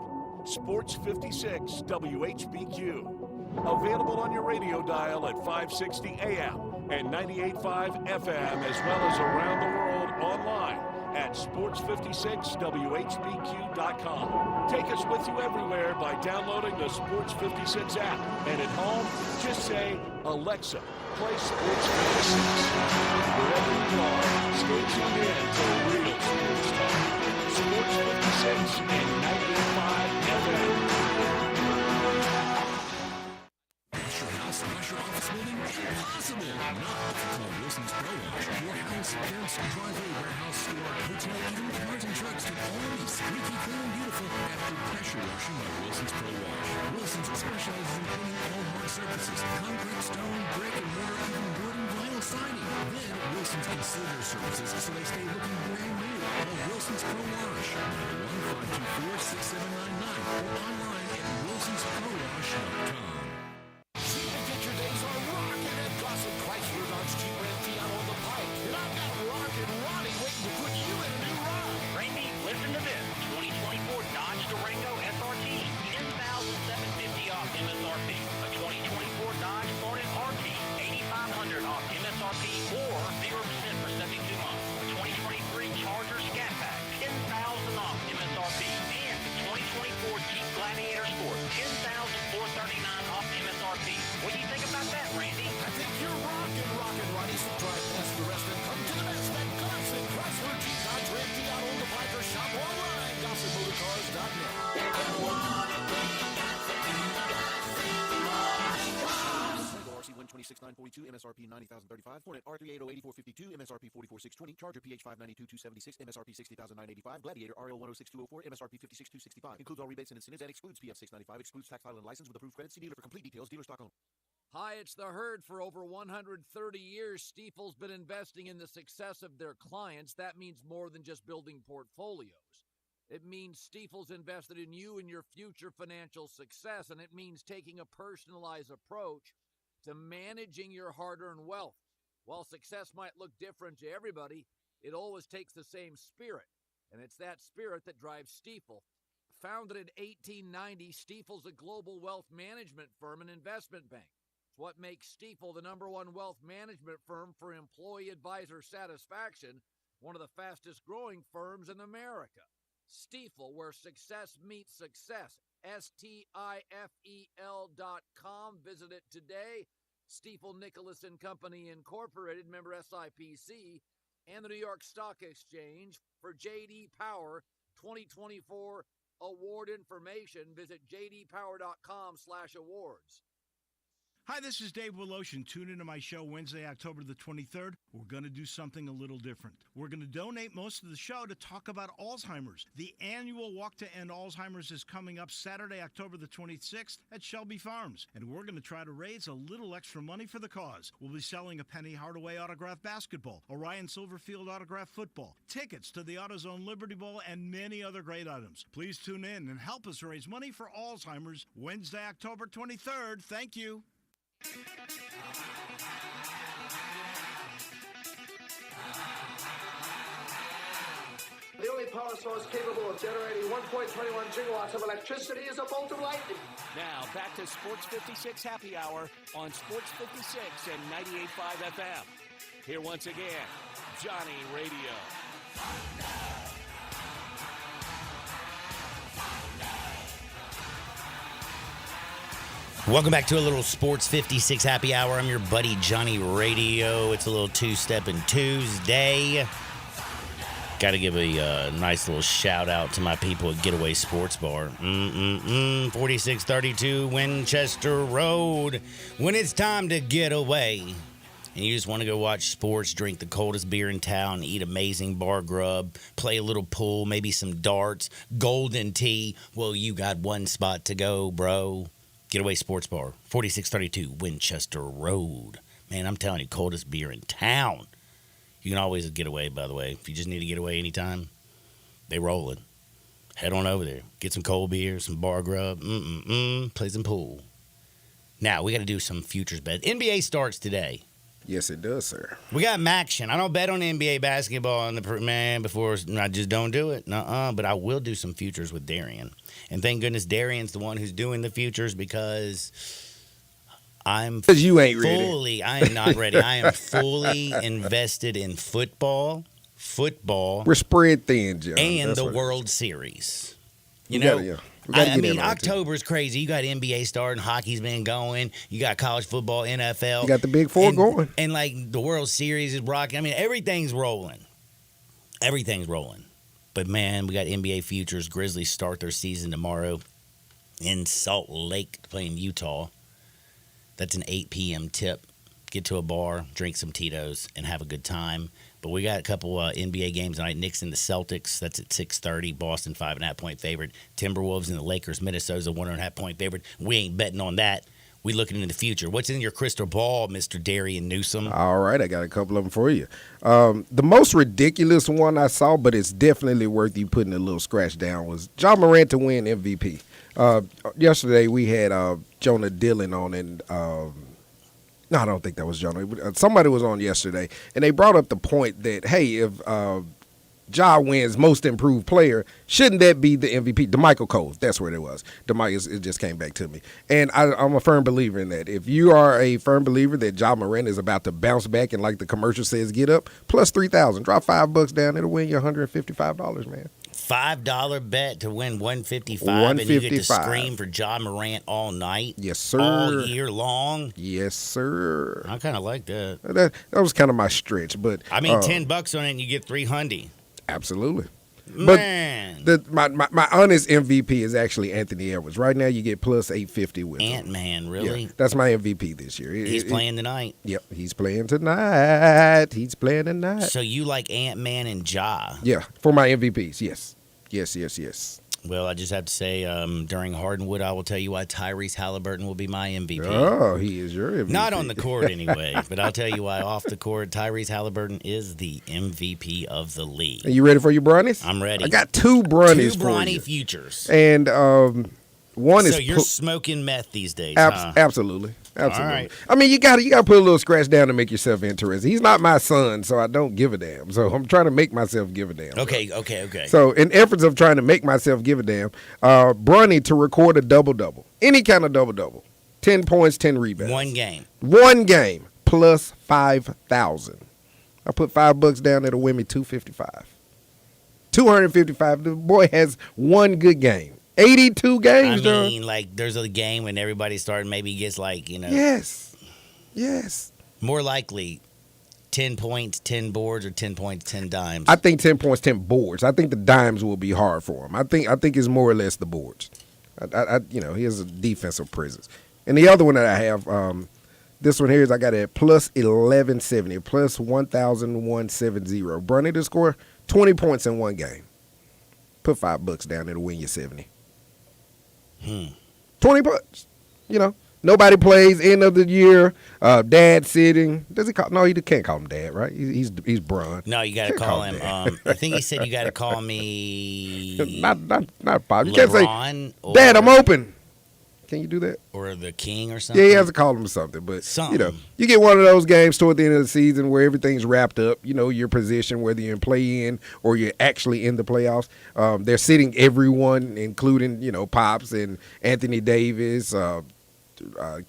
Sports 56 WHBQ. Available on your radio dial at 560 AM and 98.5 FM, as well as around the world online at sports56whbq.com. Take us with you everywhere by downloading the Sports 56 app. And at home, just say, Alexa, play Sports 56. Wherever you are, stay tuned in to real sports talk. Sports 56 and 98.5 for pressure washing by Wilson's Pro Wash. Wilson's specializes in cleaning all hard surfaces, concrete, stone, brick, and mortar, even wood and vinyl siding. Then Wilson's can seal their surfaces so they stay looking brand new. Call Wilson's Pro Wash, 901-524-6799, or online at wilsonsprowash.com. See the get your days are rocking at Gossett Chrysler Dodge Jeep Ram Fiat on the Pike. And I've got Rockin' Ronnie waiting to put you in a new ride. Randy, listen to this. 2024 Dodge Durango SRT, 10,750 off MSRP. A 2024 Dodge Hornet RT, 8,500 off MSRP or 0% for 72 months. A 2023 Charger Scat Pack, 10,000 off MSRP. And the 2024 Jeep Gladiator Sport, 10,439 off MSRP. What do you think about that, Randy? I think you're rockin', Ronnie. So drive past the rest and come to the best at Gossett Chrysler Jeep Dodge Ram Fiat on the Pike or shop online, GossettMotorCars.net. RC 126,942, MSRP 90,035. Hornet R380-8452, MSRP 44,620. Charger PH 592,276, MSRP 60,985. Gladiator RL 106,204, MSRP 56,265. Includes all rebates and incentives and excludes PF 695. Excludes tax, title, and license with approved credit. See dealer for complete details. Dealer stock only. Hi, it's the Herd. For over 130 years, Stifel's been investing in the success of their clients. That means more than just building portfolios. It means Stifel's invested in you and your future financial success, and it means taking a personalized approach to managing your hard-earned wealth. While success might look different to everybody, it always takes the same spirit, and it's that spirit that drives Stifel. Founded in 1890, Stifel's a global wealth management firm and investment bank. It's what makes Stifel the #1 wealth management firm for employee advisor satisfaction, one of the fastest-growing firms in America. Stifel, where success meets success. STIFEL.com. Visit it today. Stifel Nicholas and Company Incorporated, member SIPC, and the New York Stock Exchange. For J.D. Power 2024 award information, visit jdpower.com/awards. Hi, this is Dave Willotion. Tune into my show Wednesday, October the 23rd. We're going to do something a little different. We're going to donate most of the show to talk about Alzheimer's. The annual Walk to End Alzheimer's is coming up Saturday, October the 26th at Shelby Farms. And we're going to try to raise a little extra money for the cause. We'll be selling a Penny Hardaway autographed basketball, a Ryan Silverfield autographed football, tickets to the AutoZone Liberty Bowl, and many other great items. Please tune in and help us raise money for Alzheimer's Wednesday, October 23rd. Thank you. The only power source capable of generating 1.21 gigawatts of electricity is a bolt of lightning. Now, back to Sports 56 Happy Hour on Sports 56 and 98.5 FM. Here once again, Johnny Radio. Welcome back to a little Sports 56 Happy Hour. I'm your buddy Johnny Radio. It's a little two-stepping Tuesday. Got to give a nice little shout out to my people at Getaway Sports Bar. 4632 Winchester Road. When it's time to get away and you just want to go watch sports, drink the coldest beer in town, eat amazing bar grub, play a little pool, maybe some darts, golden tea, well, you got one spot to go, bro. Getaway Sports Bar, 4632 Winchester Road. Man, I'm telling you, coldest beer in town. You can always get away, by the way. If you just need to get away anytime, they rolling. Head on over there. Get some cold beer, some bar grub, play some pool. Now, we got to do some futures bet. NBA starts today. Yes, it does, sir. We got Maction. I don't bet on NBA basketball before. I just don't do it. But I will do some futures with Darian. And thank goodness Darian's the one who's doing the futures because you ain't ready. I am not ready. I am fully invested in football. We're spread thin, John. And the World Series. October's crazy. You got NBA starting, hockey's been going, you got college football, NFL. You got the Big Four going. And like the World Series is rocking. I mean, everything's rolling. But man, we got NBA futures. Grizzlies start their season tomorrow in Salt Lake playing Utah. That's an 8 p.m. tip. Get to a bar, drink some Tito's, and have a good time. But we got a couple NBA games tonight. Knicks and the Celtics. That's at 6:30. Boston 5.5-point favorite. Timberwolves and the Lakers. Minnesota's a 1.5-point favorite. We ain't betting on that. We looking into the future. What's in your crystal ball, Mr. Darian Newsom? All right, I got a couple of them for you. The most ridiculous one I saw, but it's definitely worth you putting a little scratch down, was Ja Morant to win MVP. Yesterday we had Jonah Dillon on, and no, I don't think that was Jonah. Somebody was on yesterday, and they brought up the point that, hey, if Ja wins Most Improved Player, shouldn't that be the MVP? DeMichael Cole, that's where it was. It just came back to me. And I'm a firm believer in that. If you are a firm believer that Ja Morant is about to bounce back and, like the commercial says, get up, plus 3,000, drop $5 down, it'll win you $155, man. $5 bet to win $155, and you get to scream for Ja Morant all night? Yes, sir. All year long? Yes, sir. I kind of like that. That was kind of my stretch, but I mean, $10 on it and you get $300. Absolutely. Man. But my honest MVP is actually Anthony Edwards. Right now, you get plus 850 with him. Ant-Man, really? Yeah, that's my MVP this year. He's playing tonight. Yep, he's playing tonight. So you like Ant-Man and Ja? Yeah, for my MVPs, yes. Yes. Well, I just have to say, during Hardwood, I will tell you why Tyrese Halliburton will be my MVP. Oh, he is your MVP. Not on the court anyway, but I'll tell you why off the court, Tyrese Halliburton is the MVP of the league. Are you ready for your Bronnies? I'm ready. I got two Bronnies Two for Bronny you. futures. And one is... So you're smoking meth these days, Absolutely. All right. I mean, you got to put a little scratch down to make yourself interested. He's not my son, so I don't give a damn. So I'm trying to make myself give a damn. Okay. So in efforts of trying to make myself give a damn, Bronny to record a double-double. Any kind of double-double. 10 points, 10 rebounds. One game, plus 5,000. I put $5 down, it'll win me $255. $255. The boy has one good game. 82 games, I mean, like, there's a game when everybody started, maybe gets like, Yes. More likely 10 points, 10 boards, or 10 points, 10 dimes. I think 10 points, 10 boards. I think the dimes will be hard for him. I think it's more or less the boards. He has a defensive presence. And the other one that I have, this one here is I got it at plus 1170, plus 1,170. Bronny to score 20 points in one game. Put $5 down, it'll win you 70. 20 bucks. Nobody plays end of the year. Dad sitting. Does he call? No, he can't call him dad, right? He's Bron. No, you got to call him. I think he said you got to call me. Not Bob. You LeBron, can't say, Dad, I'm open. Can you do that? Or the king or something? Yeah, he has to call him something. But, you get one of those games toward the end of the season where everything's wrapped up. Your position, whether you're in play-in or you're actually in the playoffs. They're sitting everyone, including, Pops and Anthony Davis,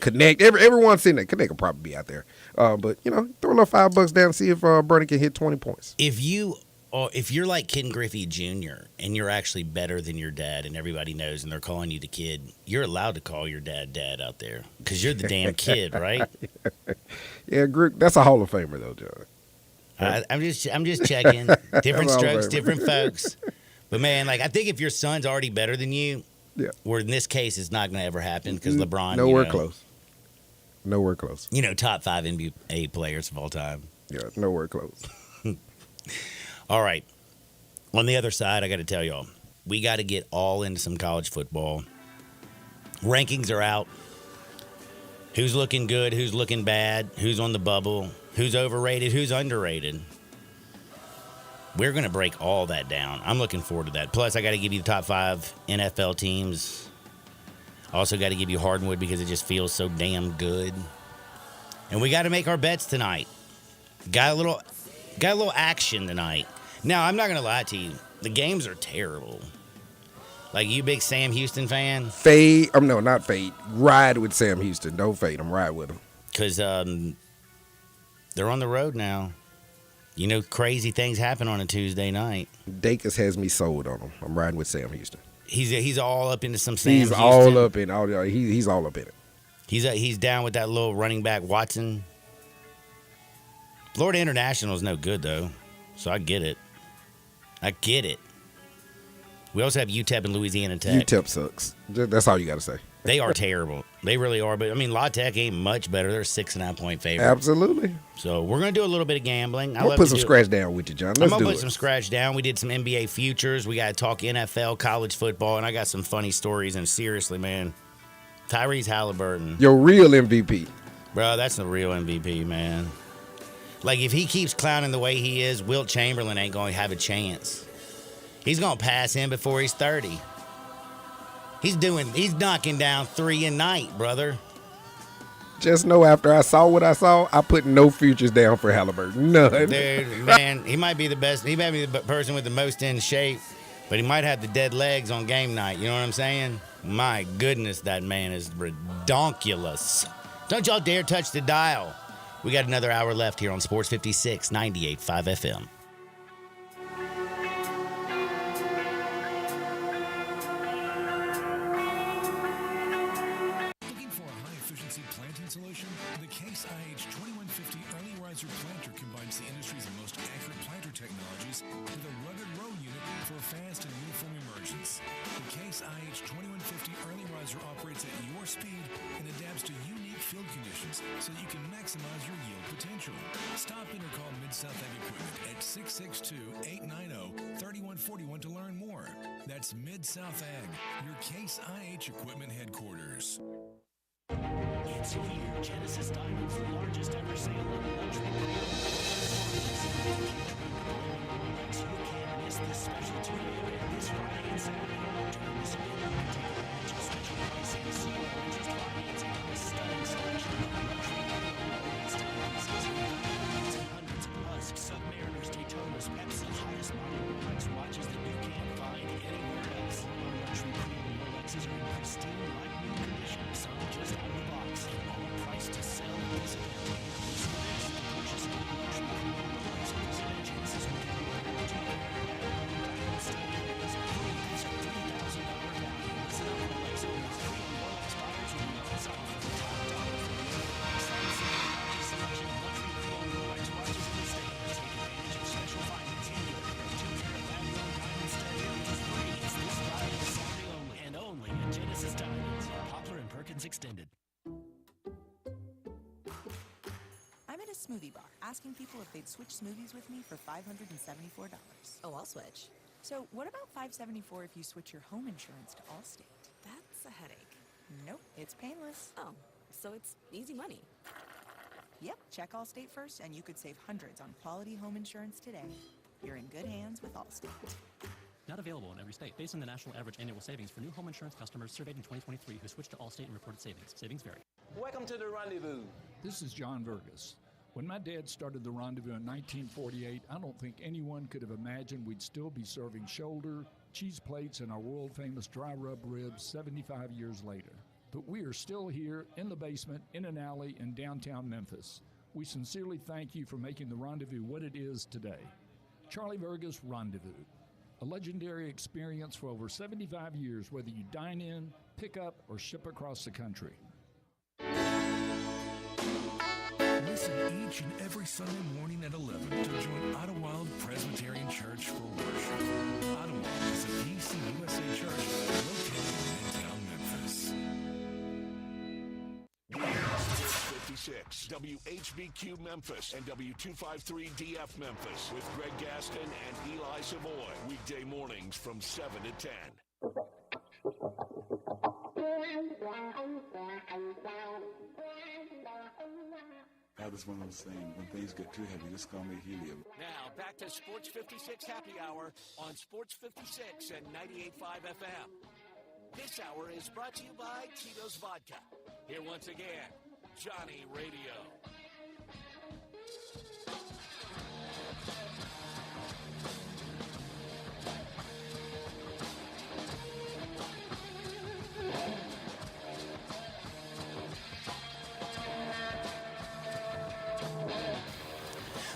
Connect. Everyone's sitting there. Connect will probably be out there. But, throw a little $5 down and see if Bronny can hit 20 points. If you're like Ken Griffey Jr. and you're actually better than your dad and everybody knows and they're calling you the kid, you're allowed to call your dad out there because you're the damn kid, right? Yeah, that's a Hall of Famer though, John. I'm just checking. Different strokes, different folks. But man, like I think if your son's already better than you, or in this case, it's not going to ever happen because LeBron. Nowhere close. Nowhere close. Top 5 NBA players of all time. Yeah, nowhere close. All right. On the other side, I got to tell y'all, we got to get all into some college football. Rankings are out. Who's looking good? Who's looking bad? Who's on the bubble? Who's overrated? Who's underrated? We're going to break all that down. I'm looking forward to that. Plus, I got to give you the top 5 NFL teams. I also got to give you Hardwood because it just feels so damn good. And we got to make our bets tonight. Got a little action tonight. Now, I'm not going to lie to you. The games are terrible. Like, you big Sam Houston fan? Fade. No, not fade. Ride with Sam Houston. Don't fade him. Ride with him. Because they're on the road now. Crazy things happen on a Tuesday night. Dacus has me sold on him. I'm riding with Sam Houston. He's all up into some Sam Houston. He's all up in it. He's down with that little running back Watson. Florida International is no good, though, so I get it. We also have UTEP and Louisiana Tech. UTEP sucks. That's all you got to say. They are terrible. They really are. But, I mean, La Tech ain't much better. They're 6.5-point favorite. Absolutely. So, we're going to do a little bit of gambling. We'll put some scratch down with you, John. Let's I'm going do to it. put some scratch down. We did some NBA futures. We got to talk NFL, college football, and I got some funny stories. And seriously, man, Tyrese Halliburton. Your real MVP. Bro, that's the real MVP, man. Like, if he keeps clowning the way he is, Wilt Chamberlain ain't going to have a chance. He's going to pass him before he's 30. He's knocking down 3 a night, brother. Just know after I saw what I saw, I put no futures down for Halliburton. None. Dude, man, he might be the best. He might be the person with the most in shape, but he might have the dead legs on game night. You know what I'm saying? My goodness, that man is redonkulous. Don't y'all dare touch the dial. We got another hour left here on Sports 56, 98.5 FM. Looking for a high-efficiency planting solution? The Case IH 2150 Early Riser Planter combines the industry's most accurate planter technologies with a rugged row unit for fast and uniform emergence. The Case IH 2150 Early Riser operates at your speed and adapts to unique field conditions so that you can maximize your yield potential. Stop in or call Mid-South Ag Equipment at 662-890-3141 to learn more. That's Mid-South Ag, your Case IH Equipment headquarters. It's here. Genesis Diamonds, the largest ever sale of luxury pre-owned. You can't miss this special two-day event this Friday and Saturday. During this event, you can take advantage of special pricing, see the largest financing, and a stunning selection of luxury pre-owned timepieces. Hundreds of Husks, Submariners, Daytonas, Pepsi, highest model Rolex watches that you can't find anywhere else. Our luxury pre-owned Rolexes are in pristine, like new condition, some just out of the box, and all priced to sell at this event. This event, to purchase a luxury pre-owned Rolex at this event, Genesis will give you a diamond studded rings, $3,000 value. Listen up, Rolex owners, pre-owned Rolex buyers will be on sale for the top dollar for the largest selection of luxury pre-owned Rolex watches in the state. Take advantage of special financing with a pair of 2-carat lab-grown diamond studded earrings free. It's this Friday and Saturday only, and only at Genesis Diamonds, Poplar and Perkins Extended. I'm at a smoothie bar asking people if they'd switch smoothies with me for $574. Oh, I'll switch. So what about $574 if you switch your home insurance to Allstate? That's a headache. Nope, it's painless. Oh, so it's easy money. Yep, check Allstate first and you could save hundreds on quality home insurance today. You're in good hands with Allstate. Not available in every state. Based on the national average annual savings for new home insurance customers surveyed in 2023 who switched to Allstate and reported savings. Savings vary. Welcome to the Rendezvous. This is John Vergas. When my dad started the Rendezvous in 1948, I don't think anyone could have imagined we'd still be serving shoulder, cheese plates, and our world-famous dry rub ribs 75 years later. But we are still here in the basement, in an alley in downtown Memphis. We sincerely thank you for making the Rendezvous what it is today. Charlie Vergas Rendezvous. A legendary experience for over 75 years, whether you dine in, pick up, or ship across the country. Listen each and every Sunday morning at 11 to join Idlewild Presbyterian Church for worship. Idlewild is a PCUSA church located in Midtown Memphis. 56, WHBQ Memphis and W253DF Memphis with Greg Gaston and Eli Savoy. Weekday mornings from 7 to 10. That's one of those things. When things get too heavy, just call me helium. Now, back to Sports 56 Happy Hour on Sports 56 and 98.5 FM. This hour is brought to you by Tito's Vodka. Here once again, Johnny Radio.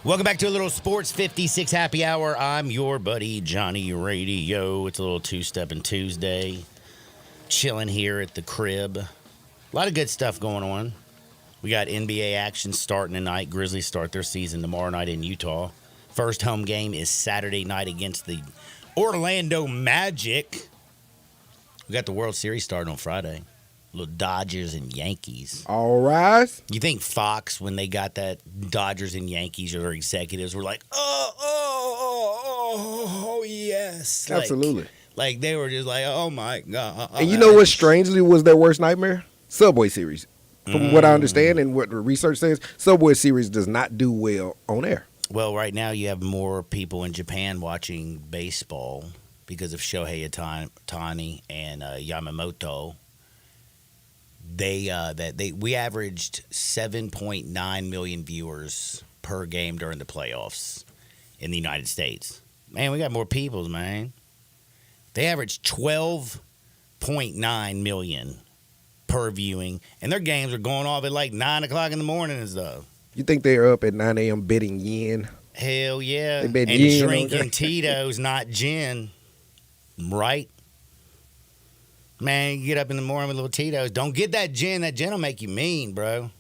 Welcome back to a little Sports 56 Happy Hour. I'm your buddy, Johnny Radio. It's a little two-stepping Tuesday. Chilling here at the crib. A lot of good stuff going on. We got NBA action starting tonight. Grizzlies start their season tomorrow night in Utah. First home game is Saturday night against the Orlando Magic. We got the World Series starting on Friday. Little Dodgers and Yankees. All rise. You think Fox, when they got that Dodgers and Yankees, or their executives were like, oh, yes. Absolutely. Like they were just like, oh my God. And you know what strangely was their worst nightmare? Subway Series. From what I understand and what the research says, Subway Series does not do well on air. Well, right now you have more people in Japan watching baseball because of Shohei Ohtani and Yamamoto. We averaged 7.9 million viewers per game during the playoffs in the United States. Man, we got more people, man. They averaged 12.9 million per viewing, and their games are going off at like 9 o'clock in the morning and stuff. You think they're up at 9 a.m. betting yen? Hell yeah. They bet and yen drinking Tito's, not gin. Right? Man, you get up in the morning with little Tito's. Don't get that gin. That gin will make you mean, bro.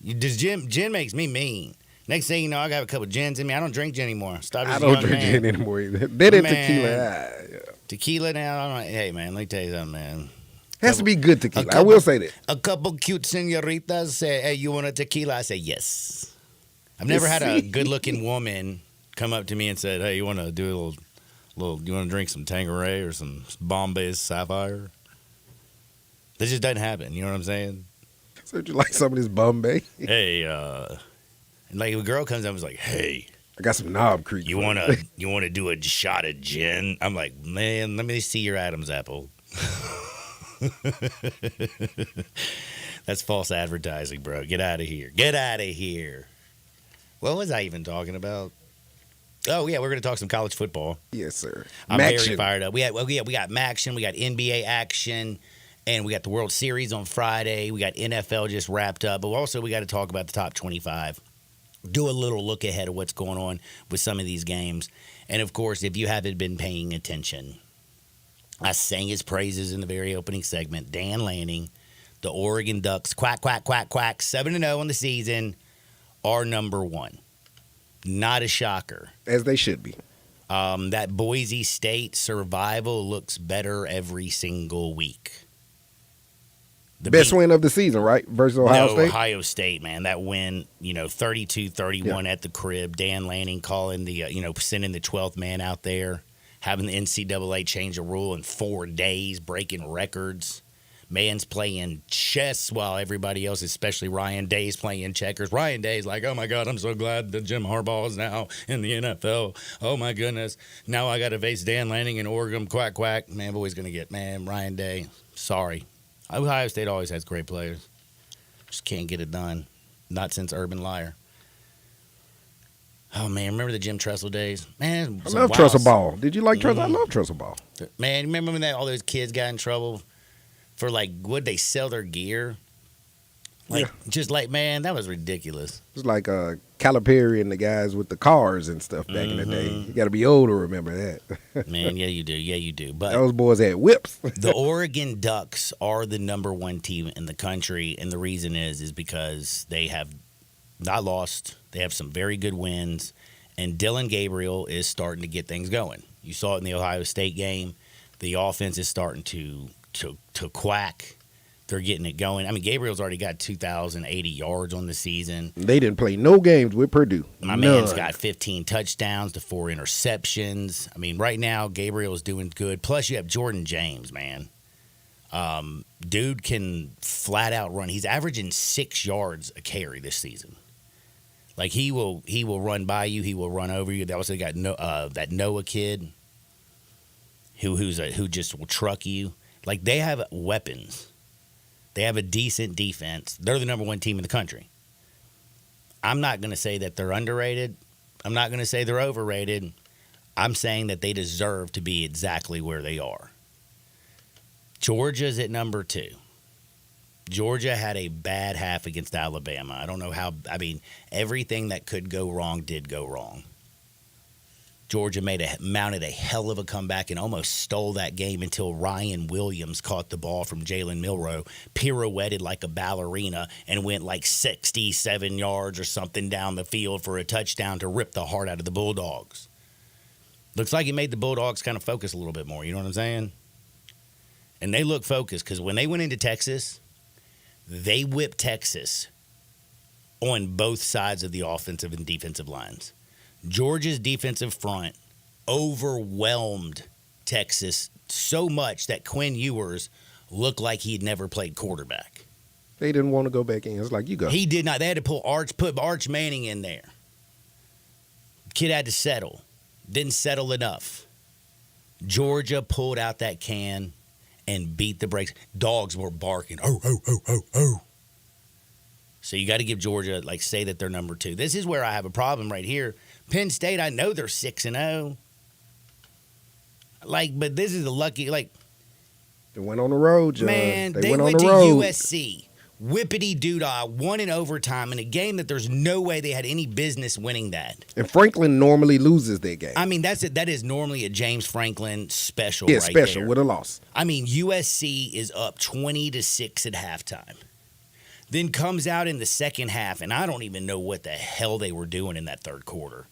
Gin makes me mean. Next thing you know, I got a couple gins in me. I don't drink gin anymore. Stop. I don't drink gin anymore either. Then it's tequila. Tequila now. Hey, man, let me tell you something, man. Has to be good tequila. I will say that. A couple cute senoritas say, hey, you want a tequila? I say, yes. I've never had a good-looking woman come up to me and said, hey, you want to do a little, you want to drink some Tanqueray or some Bombay Sapphire? This just doesn't happen. You know what I'm saying? So you like some of this Bombay? Hey, and like if a girl comes up and is like, hey, I got some Knob Creek. You want to do a shot of gin? I'm like, man, let me see your Adam's apple. That's false advertising, bro. Get out of here. Get out of here. What was I even talking about? Oh, yeah, we're going to talk some college football. Yes, sir. I'm very fired up. We got Maction, we got NBA action, and we got the World Series on Friday. We got NFL just wrapped up, but also we got to talk about the top 25. Do a little look ahead of what's going on with some of these games. And, of course, if you haven't been paying attention, I sang his praises in the very opening segment. Dan Lanning, the Oregon Ducks, quack, 7-0 on the season, are number one. Not a shocker. As they should be. That Boise State survival looks better every single week. The best win of the season, right? Versus Ohio State? Ohio State, man. That win, 32-31 at the crib. Dan Lanning calling sending the 12th man out there. Having the NCAA change a rule in 4 days, breaking records. Man's playing chess while everybody else, especially Ryan Day's playing checkers. Ryan Day's like, oh, my God, I'm so glad that Jim Harbaugh is now in the NFL. Oh, my goodness. Now I got to face Dan Lanning in Oregon. Quack. Man, boy's going to get, Ryan Day. Sorry. Ohio State always has great players. Just can't get it done. Not since Urban Liar. Oh, man, remember the Jim Tressel days? Man, I love Tressel Ball. Did you like Tressel? I love Tressel Ball. Man, remember when all those kids got in trouble for, would they sell their gear? Man, that was ridiculous. It was like Calipari and the guys with the cars and stuff back in the day. You got to be old to remember that. Man, yeah, you do. But those boys had whips. The Oregon Ducks are the number one team in the country, and the reason is because they have not lost. They have some very good wins, and Dylan Gabriel is starting to get things going. You saw it in the Ohio State game. The offense is starting to quack. They're getting it going. I mean, Gabriel's already got 2,080 yards on the season. They didn't play no games with Purdue. My man's got 15 touchdowns to 4 interceptions. I mean, right now, Gabriel is doing good. Plus, you have Jordan James, man. Dude can flat out run. He's averaging 6 yards a carry this season. Like, he will run by you. He will run over you. They also got that Noah kid who just will truck you. Like, they have weapons. They have a decent defense. They're the number one team in the country. I'm not going to say that they're underrated. I'm not going to say they're overrated. I'm saying that they deserve to be exactly where they are. Georgia's at number 2. Georgia had a bad half against Alabama. I don't know how. I mean, everything that could go wrong did go wrong. Georgia mounted a hell of a comeback and almost stole that game until Ryan Williams caught the ball from Jalen Milroe, pirouetted like a ballerina, and went 67 yards or something down the field for a touchdown to rip the heart out of the Bulldogs. Looks like it made the Bulldogs kind of focus a little bit more. You know what I'm saying? And they look focused because when they went into Texas They whipped Texas on both sides of the offensive and defensive lines. Georgia's defensive front overwhelmed Texas so much that Quinn Ewers looked like he'd never played quarterback. They didn't want to go back in. It's like, you go. He did not. They had to put Arch Manning in there. Kid had to settle. Didn't settle enough. Georgia pulled out that can and beat the brakes. Dogs were barking. Oh, oh, oh, oh, oh. So you got to give Georgia, say that they're number 2. This is where I have a problem right here. Penn State, I know they're 6-0. But this is a lucky, They went on the road, John. Man, they went on went the to road. USC. Whippity doodah, won in overtime in a game that there's no way they had any business winning that. And Franklin normally loses that game. I mean, that is normally a James Franklin special. Yeah, right special there. with a loss. I mean, USC is up 20-6 at halftime. Then comes out in the second half, and I don't even know what the hell they were doing in that third quarter.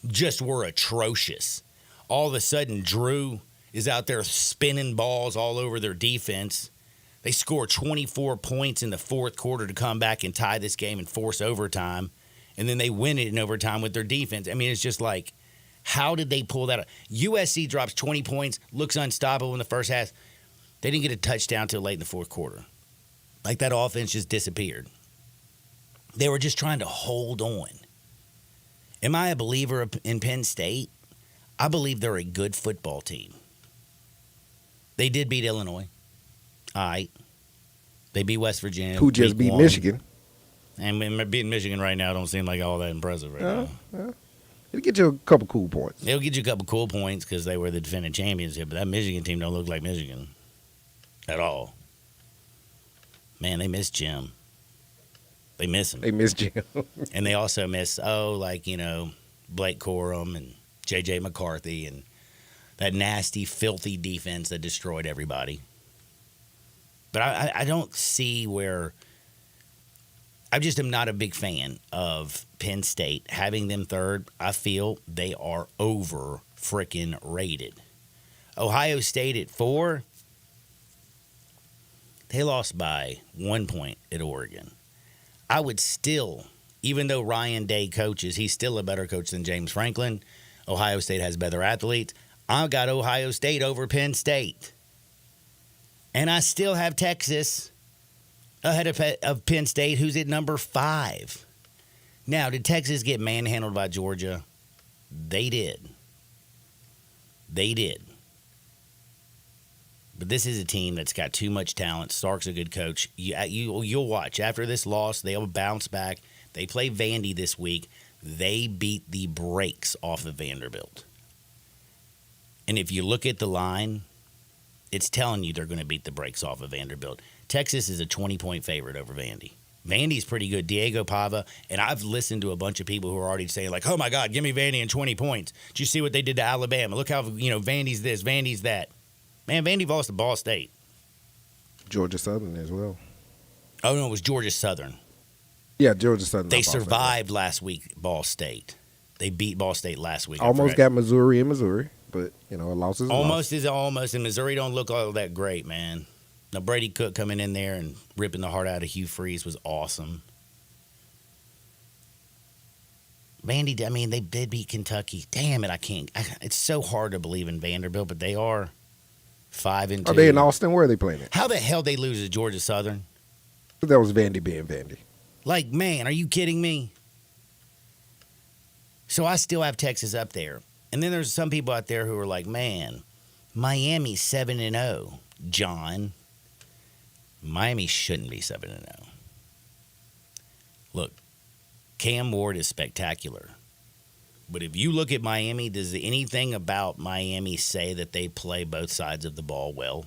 Just were atrocious. All of a sudden, Drew is out there spinning balls all over their defense. They score 24 points in the fourth quarter to come back and tie this game and force overtime. And then they win it in overtime with their defense. I mean, it's just like, how did they pull that up? USC drops 20 points, looks unstoppable in the first half. They didn't get a touchdown till late in the fourth quarter. That offense just disappeared. They were just trying to hold on. Am I a believer in Penn State? I believe they're a good football team. They did beat Illinois. All right. They beat West Virginia. Who just beat Michigan. And beating Michigan right now don't seem like all that impressive right now. It'll get you a couple cool points. It'll get you a couple cool points because they were the defending champions here, but that Michigan team don't look like Michigan at all. Man, they miss Jim. They miss him. They miss Jim. And they also miss, Blake Corum and J.J. McCarthy and that nasty, filthy defense that destroyed everybody. But I don't see where – I just am not a big fan of Penn State. Having them third, I feel they are over freaking rated. Ohio State at 4, they lost by 1 point at Oregon. I would still, even though Ryan Day coaches, he's still a better coach than James Franklin. Ohio State has better athletes. I've got Ohio State over Penn State. And I still have Texas ahead of Penn State, who's at number 5. Now, did Texas get manhandled by Georgia? They did. They did. But this is a team that's got too much talent. Stark's a good coach. You'll watch. After this loss, they'll bounce back. They play Vandy this week. They beat the brakes off of Vanderbilt. And if you look at the line, it's telling you they're going to beat the brakes off of Vanderbilt. Texas is a 20-point favorite over Vandy. Vandy's pretty good. Diego Pava, and I've listened to a bunch of people who are already saying, oh, my God, give me Vandy and 20 points. Did you see what they did to Alabama? Look how, Vandy's this, Vandy's that. Man, Vandy lost to Ball State. Georgia Southern as well. Oh, no, it was Georgia Southern. Yeah, Georgia Southern. They survived last week, Ball State. They beat Ball State last week. Almost got Missouri in Missouri, but, a loss is a almost loss. is almost, and Missouri don't look all that great, man. Now, Brady Cook coming in there and ripping the heart out of Hugh Freeze was awesome. Vandy, they did beat Kentucky. Damn it, I can't. It's so hard to believe in Vanderbilt, but they are 5-2. Are they in Austin? Where are they playing it? How the hell they lose to Georgia Southern? That was Vandy being Vandy. Man, are you kidding me? So I still have Texas up there. And then there's some people out there who are like, man, Miami's 7-0. John, Miami shouldn't be 7-0. Look, Cam Ward is spectacular. But if you look at Miami, does anything about Miami say that they play both sides of the ball well?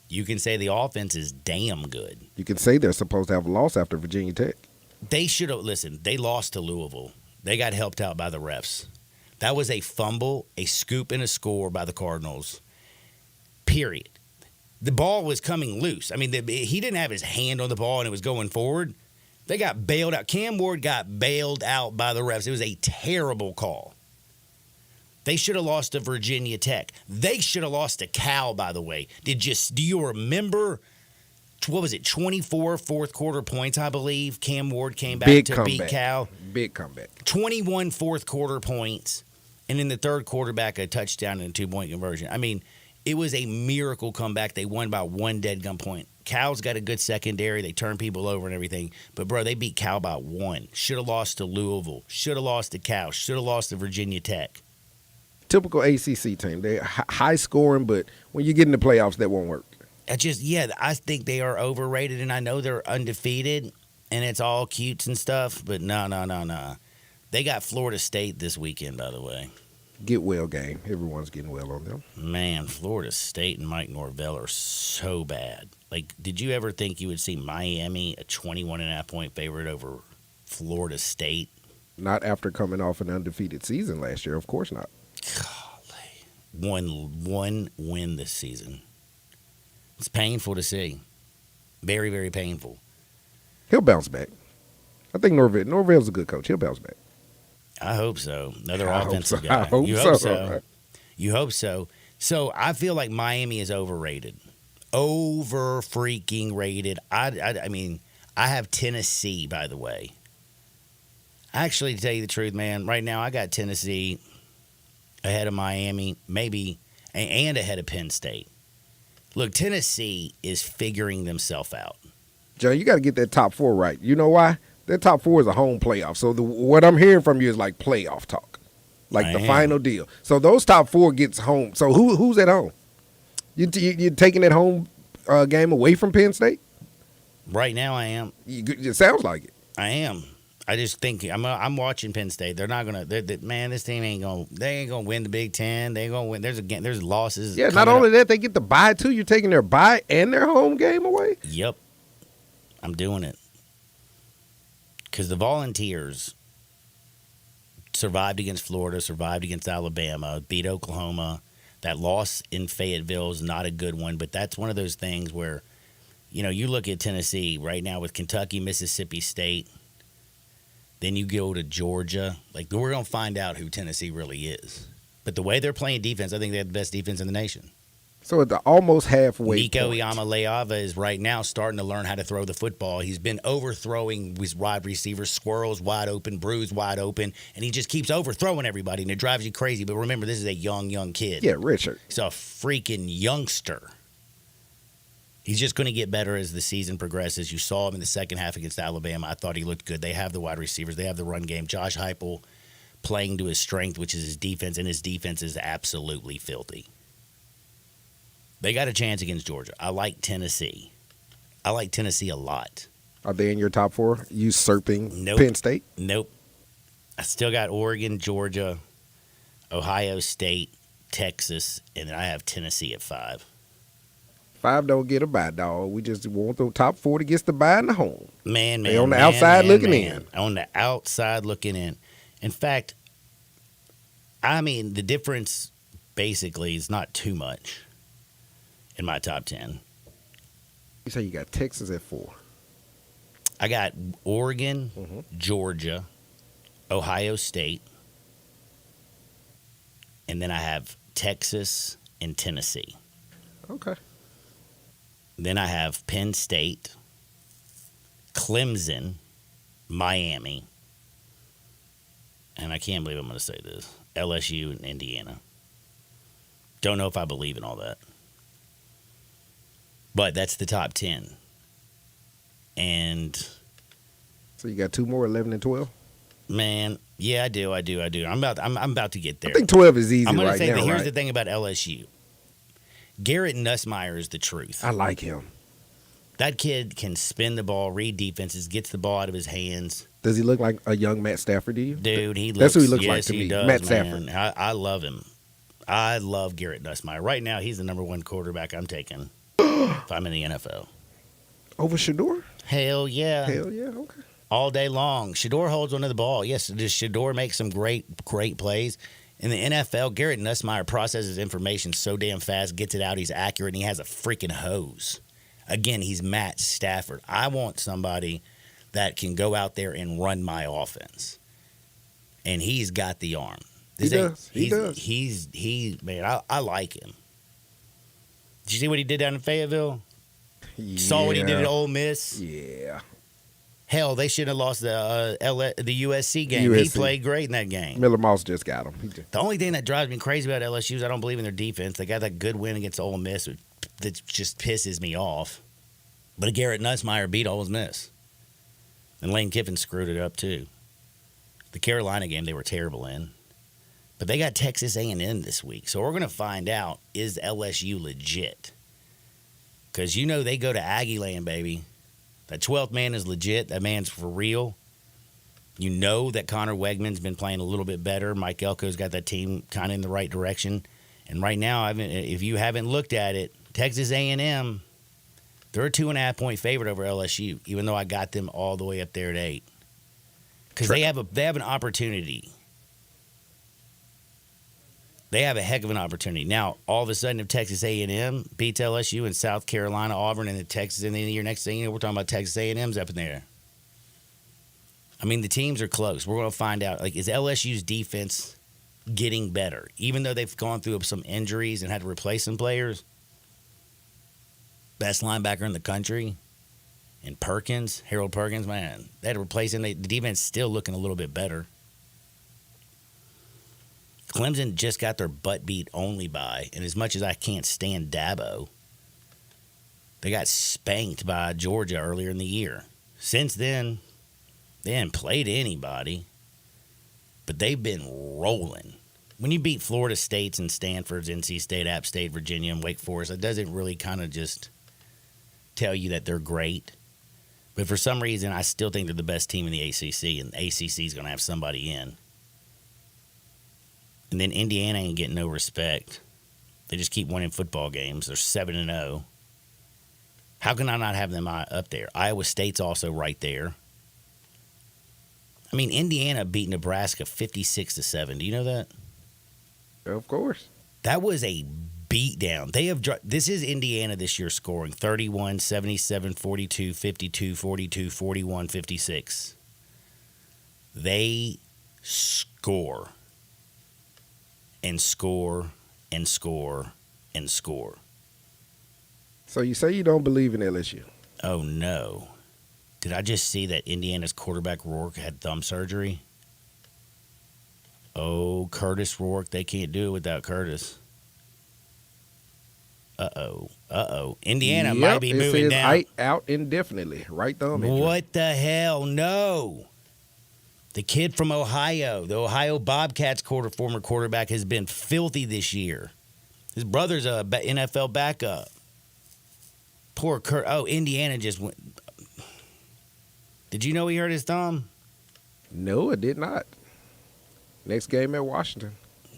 You can say the offense is damn good. You can say they're supposed to have a loss after Virginia Tech. They should have, listen, they lost to Louisville. They got helped out by the refs. That was a fumble, a scoop, and a score by the Cardinals. Period. The ball was coming loose. He didn't have his hand on the ball and it was going forward. They got bailed out. Cam Ward got bailed out by the refs. It was a terrible call. They should have lost to Virginia Tech. They should have lost to Cal, by the way. Do you remember what was it, 24 fourth quarter points, I believe. Cam Ward came back Big to comeback. beat Cal. Big comeback. 21 fourth quarter points, and in the third quarterback, a touchdown and a 2-point conversion. I mean, it was a miracle comeback. They won by 1 dead gun point. Cal's got a good secondary. They turn people over and everything. But, bro, they beat Cal by 1. Should have lost to Louisville. Should have lost to Cal. Should have lost to Virginia Tech. Typical ACC team. They're high scoring, but when you get in the playoffs, that won't work. I think they are overrated, and I know they're undefeated, and it's all cutes and stuff, but no. They got Florida State this weekend, by the way. Get well game. Everyone's getting well on them. Man, Florida State and Mike Norvell are so bad. Like, did you ever think you would see Miami, a 21.5-point favorite over Florida State? Not after coming off an undefeated season last year. Of course not. Golly. One win this season. It's painful to see. Very, very painful. He'll bounce back. I think Norvell's a good coach. He'll bounce back. I hope so. Another I offensive hope so. guy. I hope you so. hope so. You hope so. So I feel like Miami is overrated. Over freaking rated. I mean, I have Tennessee, by the way. Actually, to tell you the truth, man, right now I got Tennessee ahead of Miami, maybe, and ahead of Penn State. Look, Tennessee is figuring themselves out. Joe, you got to get that top 4 right. You know why? That top 4 is a home playoff. So what I'm hearing from you is like playoff talk, like the final deal. So those top 4 gets home. So who's at home? You taking that home game away from Penn State? Right now, I am. It sounds like it. I am. I just think I'm watching Penn State. They're not gonna. Man, this team ain't gonna. They ain't gonna win the Big Ten. They ain't gonna win. There's losses. Yeah. Not only that, they get the bye too. You're taking their bye and their home game away. Yep. I'm doing it. Because the Volunteers survived against Florida, survived against Alabama, beat Oklahoma. That loss in Fayetteville is not a good one, but that's one of those things where, you look at Tennessee right now with Kentucky, Mississippi State, then you go to Georgia. Like, we're going to find out who Tennessee really is. But the way they're playing defense, I think they have the best defense in the nation. So at the almost halfway Nico point. Iamaleava is right now starting to learn how to throw the football. He's been overthrowing his wide receivers, Squirrels wide open, Brews wide open, and he just keeps overthrowing everybody, and it drives you crazy. But remember, this is a young kid. Yeah, Richard. He's a freaking youngster. He's just going to get better as the season progresses. You saw him in the second half against Alabama. I thought he looked good. They have the wide receivers. They have the run game. Josh Heupel playing to his strength, which is his defense, and his defense is absolutely filthy. They got a chance against Georgia. I like Tennessee. I like Tennessee a lot. Are they in your top 4? Usurping Nope. Penn State? Nope. I still got Oregon, Georgia, Ohio State, Texas, and then I have Tennessee at 5. 5 don't get a bye, dog. We just want the top 4 to get the bye in the home. Man. They on the outside looking in. On the outside looking in. In fact, I mean, the difference basically is not too much in my top 10. You say you got Texas at 4. I got Oregon, Georgia, Ohio State, and then I have Texas and Tennessee. Okay. Then I have Penn State, Clemson, Miami, and I can't believe I'm going to say this, LSU and Indiana. Don't know if I believe in all that. But that's the top 10. And so you got 2 more, 11 and 12? Man, yeah, I do. I'm about to get there. I think 12 is easy I'm gonna right say now, that here's right? the thing about LSU. Garrett Nussmeier is the truth. I like him. That kid can spin the ball, read defenses, gets the ball out of his hands. Does he look like a young Matt Stafford to you? Dude, he looks. That's who he looks yes, like to he me. does, Matt man. Stafford. I love him. I love Garrett Nussmeier. Right now, he's the number 1 quarterback I'm taking if I'm in the NFL. Over Shador? Hell yeah. Hell yeah, okay. All day long. Shador holds onto the ball. Yes, does Shador make some great plays? In the NFL, Garrett Nussmeier processes information so damn fast, gets it out, he's accurate, and he has a freaking hose. Again, he's Matt Stafford. I want somebody that can go out there and run my offense. And he's got the arm. He does. Man, I like him. Did you see what he did down in Fayetteville? Saw what he did at Yeah. Ole Miss. Yeah. Hell, they shouldn't have lost the USC game. He USC. played great in that game. Miller Moss just got him. He just- The only thing that drives me crazy about LSU is I don't believe in their defense. They got that good win against Ole Miss that just pisses me off. But Garrett Nussmeier beat Ole Miss. And Lane Kiffin screwed it up too. The Carolina game they were terrible in. But they got Texas A&M this week. So we're going to find out, is LSU legit? Because you know they go to Aggie Land, baby. That 12th man is legit. That man's for real. You know that Connor Wegman's been playing a little bit better. Mike Elko's got that team kind of in the right direction. And right now, if you haven't looked at it, Texas A&M, they're a 2.5-point favorite over LSU, even though I got them all the way up there at 8. Because they have an opportunity. They have a heck of an opportunity. Now, all of a sudden, if Texas A&M beats LSU and South Carolina, Auburn, and the Texas in the end of the year, next thing you know, we're talking about Texas A&M's up in there. I mean, the teams are close. We're going to find out. Like, is LSU's defense getting better? Even though they've gone through some injuries and had to replace some players, best linebacker in the country, and Perkins, Harold Perkins, man, they had to replace him. The defense still looking a little bit better. Clemson just got their butt beat only by, and as much as I can't stand Dabo, they got spanked by Georgia earlier in the year. Since then, they haven't played anybody, but they've been rolling. When you beat Florida States and Stanford's, NC State, App State, Virginia, and Wake Forest, it doesn't really kind of just tell you that they're great. But for some reason, I still think they're the best team in the ACC, and the ACC is going to have somebody in. And then Indiana ain't getting no respect. They just keep winning football games. They're 7-0. How can I not have them up there? Iowa State's also right there. I mean, Indiana beat Nebraska 56-7. Do you know that? Of course. That was a beatdown. This is Indiana this year scoring 31, 77, 42, 52, 42, 41, 56. They score and score and score and score. So you say you don't believe in LSU? Oh, no. Did I just see that Indiana's quarterback Rourke had thumb surgery? Oh, Curtis Rourke. They can't do it without Curtis. Uh-oh. Indiana might be moving down. Out indefinitely. Right thumb injury. What the hell? No. The kid from Ohio, the Ohio Bobcats former quarterback, has been filthy this year. His brother's a NFL backup. Poor Kurt. Oh, Indiana just went. Did you know he hurt his thumb? No, I did not. Next game at Washington.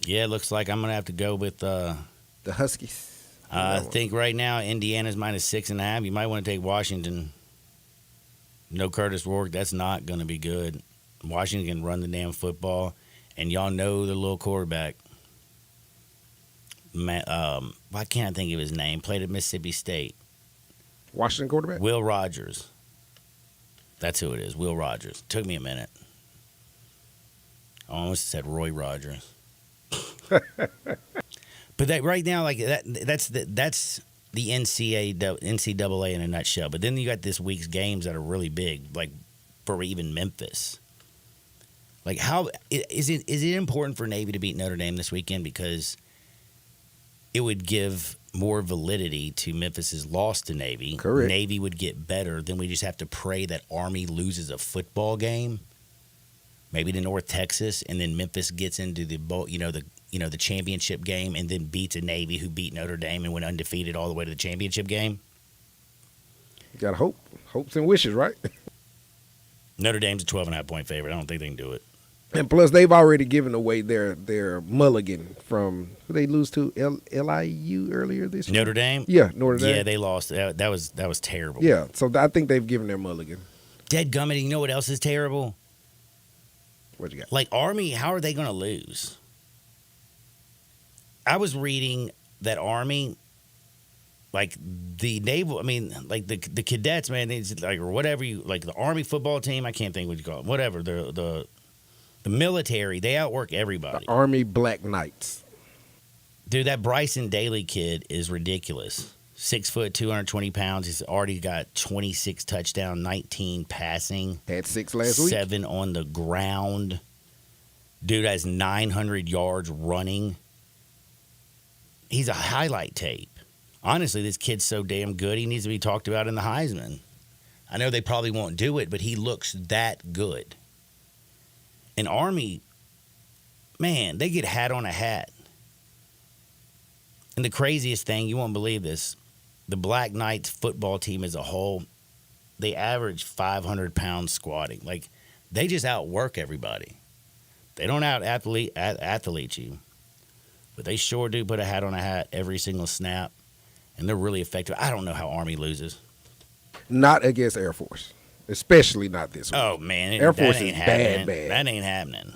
Yeah, it looks like I'm going to have to go with the Huskies. I think right now Indiana's -6.5. You might want to take Washington. No Curtis Rourke. That's not going to be good. Washington can run the damn football, and y'all know the little quarterback. Why can't I think of his name? Played at Mississippi State. Washington quarterback? Will Rogers. That's who it is, Will Rogers. Took me a minute. I almost said Roy Rogers. But that right now, like that's the NCAA in a nutshell. But then you got this week's games that are really big, like for even Memphis. Like, how is it important for Navy to beat Notre Dame this weekend? Because it would give more validity to Memphis's loss to Navy. Correct. Navy would get better. Then we just have to pray that Army loses a football game, maybe to North Texas, and then Memphis gets into the the championship game and then beats a Navy who beat Notre Dame and went undefeated all the way to the championship game. You got hopes and wishes, right? Notre Dame's a 12.5-point favorite. I don't think they can do it. And plus, they've already given away their mulligan from who they lose to LIU earlier this year. Notre Dame? Yeah, Notre Dame. Yeah, they lost. That was terrible. Yeah, so I think they've given their mulligan. Dadgummit, you know what else is terrible? What you got? Like Army, how are they going to lose? I was reading that Army, like the naval, I mean, like the cadets, man, like or whatever you like the Army football team. I can't think what you call it. Whatever the military, they outwork everybody. The Army Black Knights. Dude, that Bryson Daly kid is ridiculous. 6 foot, 220 pounds. He's already got 26 touchdowns, 19 passing. Had 6 last week. 7 on the ground. Dude has 900 yards running. He's a highlight tape. Honestly, this kid's so damn good, he needs to be talked about in the Heisman. I know they probably won't do it, but he looks that good. And Army, man, they get hat on a hat. And the craziest thing, you won't believe this, the Black Knights football team as a whole, they average 500 pounds squatting. Like, they just outwork everybody. They don't out-athlete you, but they sure do put a hat on a hat every single snap, and they're really effective. I don't know how Army loses. Not against Air Force, especially not this week. Oh, man. Air Force ain't is happening. bad. That ain't happening.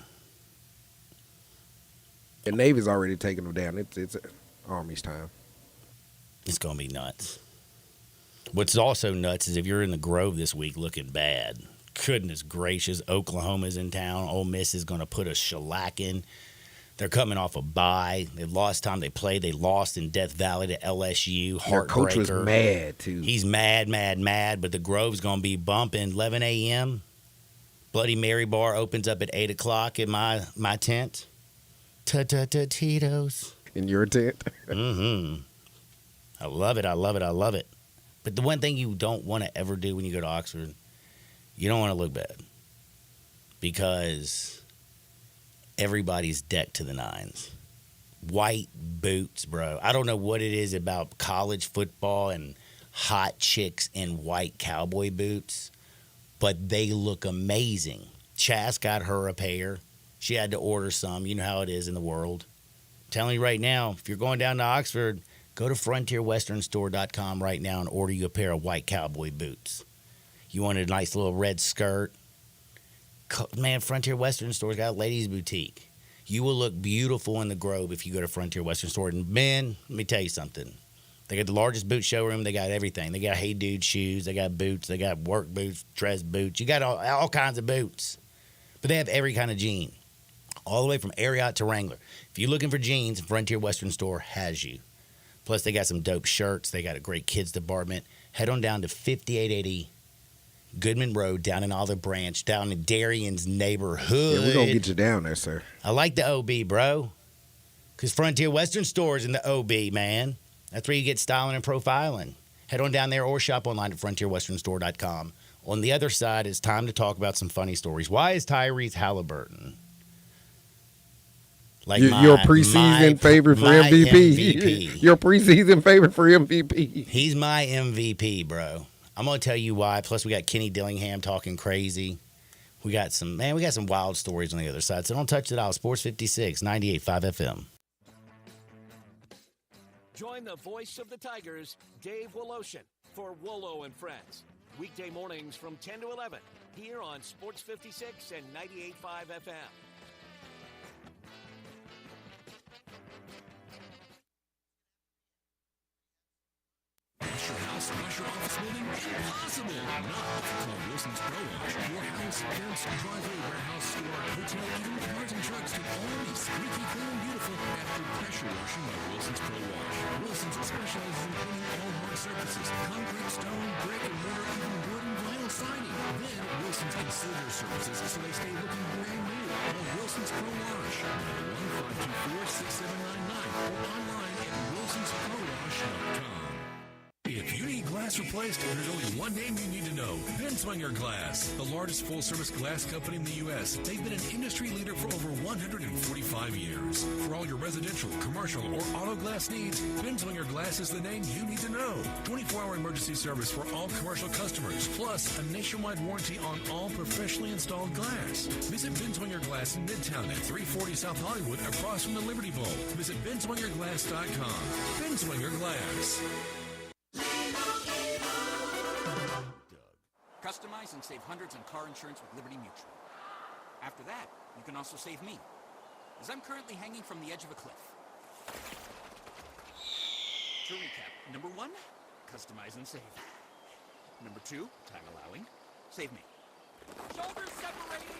The Navy's already taken them down. It's Army's time. It's going to be nuts. What's also nuts is if you're in the Grove this week looking bad, goodness gracious, Oklahoma's in town. Ole Miss is going to put a shellacking. They're coming off a bye. They've lost time they played. They lost in Death Valley to LSU. Their coach was Heartbreaker. mad, too. He's mad, but the Grove's going to be bumping 11 a.m. Bloody Mary bar opens up at 8 o'clock in my tent. Tito's. In your tent? Mm-hmm. I love it. But the one thing you don't want to ever do when you go to Oxford, you don't want to look bad. Because everybody's decked to the nines. White boots, bro. I don't know what it is about college football and hot chicks in white cowboy boots, but they look amazing. Chas got her a pair. She had to order some. You know how it is in the world. I'm telling you right now, if you're going down to Oxford, go to frontierwesternstore.com right now and order you a pair of white cowboy boots. You want a nice little red skirt? Man, Frontier Western Store's got a ladies' boutique. You will look beautiful in the Grove if you go to Frontier Western Store. And men, let me tell you something. They got the largest boot showroom. They got everything. They got Hey Dude shoes. They got boots. They got work boots, dress boots. You got all kinds of boots. But they have every kind of jean, all the way from Ariat to Wrangler. If you're looking for jeans, Frontier Western Store has you. Plus, they got some dope shirts. They got a great kids department. Head on down to 5880 Goodman Road, down in Olive Branch, down in Darien's neighborhood. Yeah, we're going to get you down there, sir. I like the OB, bro. Because Frontier Western Store is in the OB, man. That's where you get styling and profiling. Head on down there or shop online at frontierwesternstore.com. On the other side, it's time to talk about some funny stories. Why is Tyrese Halliburton like your preseason favorite for MVP? Your preseason favorite for MVP. He's my MVP, bro. I'm going to tell you why. Plus, we got Kenny Dillingham talking crazy. We got some wild stories on the other side. So don't touch it out. Sports 56, 98.5 FM. Join the voice of the Tigers, Dave Woloshin, for Wolo and Friends. Weekday mornings from 10 to 11 here on Sports 56 and 98.5 FM. Wash your house, wash your office building? Impossible! Not call Wilson's Pro Wash. Your house, fence, driveway, warehouse, store, hotel, even cars and trucks can all be squeaky clean and beautiful after pressure washing by Wilson's Pro Wash. Wilson's specializes in cleaning all hard surfaces, concrete, stone, brick, and mortar, even wood and vinyl siding. Then Wilson's can seal their surfaces so they stay looking brand new. Call Wilson's Pro Wash, 1-524-6799, or online at wilsonsprowash.com. If you need glass replaced, there's only one name you need to know. Binswanger Glass, the largest full-service glass company in the U.S. They've been an industry leader for over 145 years. For all your residential, commercial, or auto glass needs, Binswanger Glass is the name you need to know. 24-hour emergency service for all commercial customers, plus a nationwide warranty on all professionally installed glass. Visit Binswanger Glass in Midtown at 340 South Hollywood, across from the Liberty Bowl. Visit binswangerglass.com. Binswanger Glass. Customize and save hundreds on car insurance with Liberty Mutual. After that, you can also save me, as I'm currently hanging from the edge of a cliff. To recap, number 1, customize and save. Number 2, time allowing, save me. Shoulders separating!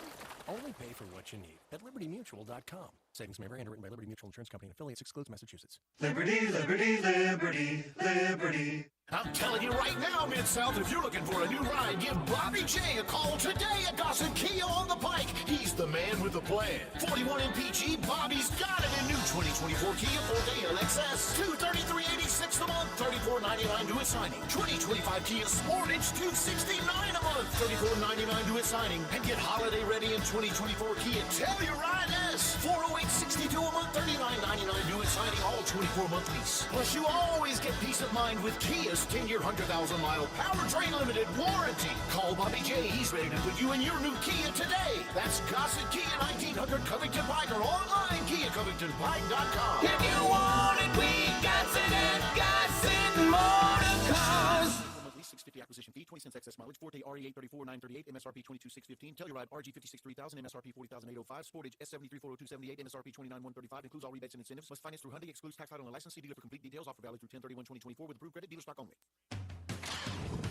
Only pay for what you need at libertymutual.com. Savings may vary. Underwritten by Liberty Mutual Insurance Company and affiliates. Excludes Massachusetts. Liberty, liberty, liberty, liberty. I'm telling you right now, Mid-South, if you're looking for a new ride, give Bobby J a call today at Gossett Kia on the Pike. He's the man with the plan. 41 MPG, Bobby's got it in new 2024 Kia Forte LXS. $233.86 a month, $34.99 to its signing. 2025 Kia Sportage, $269 a month, $34.99 to its signing. And get holiday ready in 2024 Kia. Tell your ride S. $408.62 a month, $39.99 to its signing, all 24-month lease. Plus, you always get peace of mind with Kia's 10-year, 100,000-mile powertrain limited warranty. Call Bobby J. He's ready to put you in your new Kia today. That's Gossett Kia, 1900 Covington Pike, or online, KiaCovingtonPike.com. If you want it, we got it at Gossett Motor Cars. Lease, $650 acquisition fee, 20 cents excess mileage, Forte RE834 938, MSRP 22615, Telluride RG56 3000, MSRP 40805, Sportage S73 40278, MSRP 29135, includes all rebates and incentives, must finance through Hyundai, excludes tax title and license. See dealer for complete details. Offer valid through 10/31/2024 with approved credit, dealer stock only.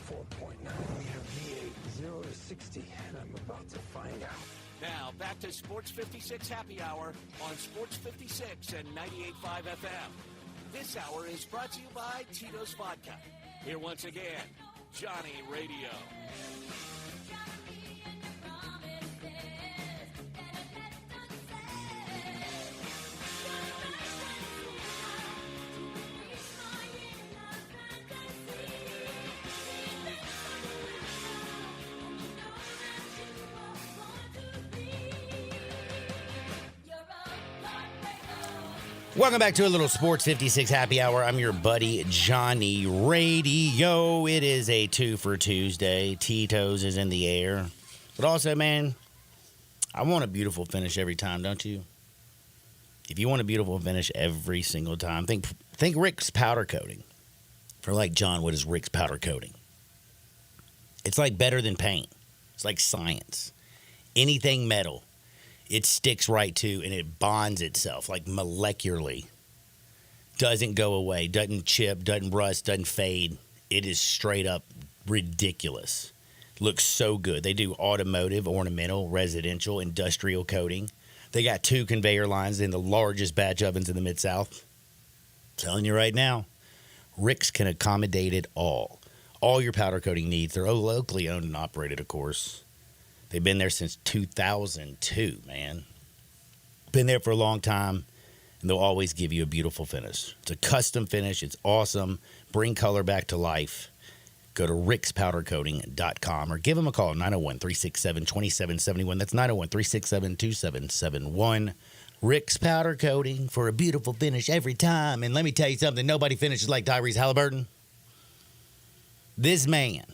4.9 liter V8, 0 to 60, and I'm about to find out. Now, back to Sports 56 Happy Hour on Sports 56 and 98.5 FM. This hour is brought to you by Tito's Vodka. Here once again, Johnny Radio. Welcome back to a little Sports 56 Happy Hour. I'm your buddy, Johnny Radio. It is a 2 for Tuesday. Tito's is in the air. But also, man, I want a beautiful finish every time, don't you? If you want a beautiful finish every single time, think Rick's powder coating. For like John, what is Rick's powder coating? It's like better than paint. It's like science. Anything metal, it sticks right to and it bonds itself like molecularly. Doesn't go away, doesn't chip, doesn't rust, doesn't fade. It is straight up ridiculous. Looks so good. They do automotive, ornamental, residential, industrial coating. They got 2 conveyor lines in the largest batch ovens in the Mid-South. Telling you right now, Rick's can accommodate it all. All your powder coating needs. They're locally owned and operated, of course. They've been there since 2002, man. Been there for a long time, and they'll always give you a beautiful finish. It's a custom finish. It's awesome. Bring color back to life. Go to rickspowdercoating.com or give them a call, 901-367-2771. That's 901-367-2771. Rick's Powder Coating for a beautiful finish every time. And let me tell you something. Nobody finishes like Tyrese Halliburton. This man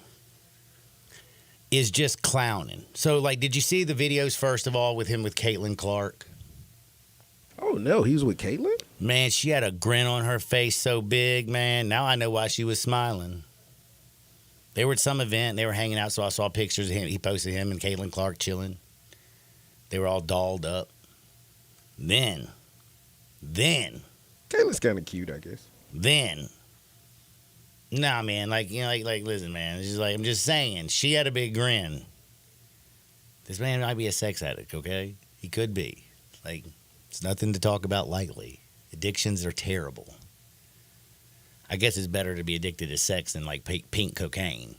is just clowning. So, like, did you see the videos, first of all, with him with Caitlin Clark? Oh, no, he was with Caitlin? Man, she had a grin on her face so big, man. Now I know why she was smiling. They were at some event. They were hanging out, so I saw pictures of him. He posted him and Caitlin Clark chilling. They were all dolled up. Then. Caitlin's kind of cute, I guess. Nah, man, like, you know, like, listen, man, it's just like, I'm just saying, she had a big grin. This man might be a sex addict, okay? He could be. Like, it's nothing to talk about lightly. Addictions are terrible. I guess it's better to be addicted to sex than, like, pink cocaine.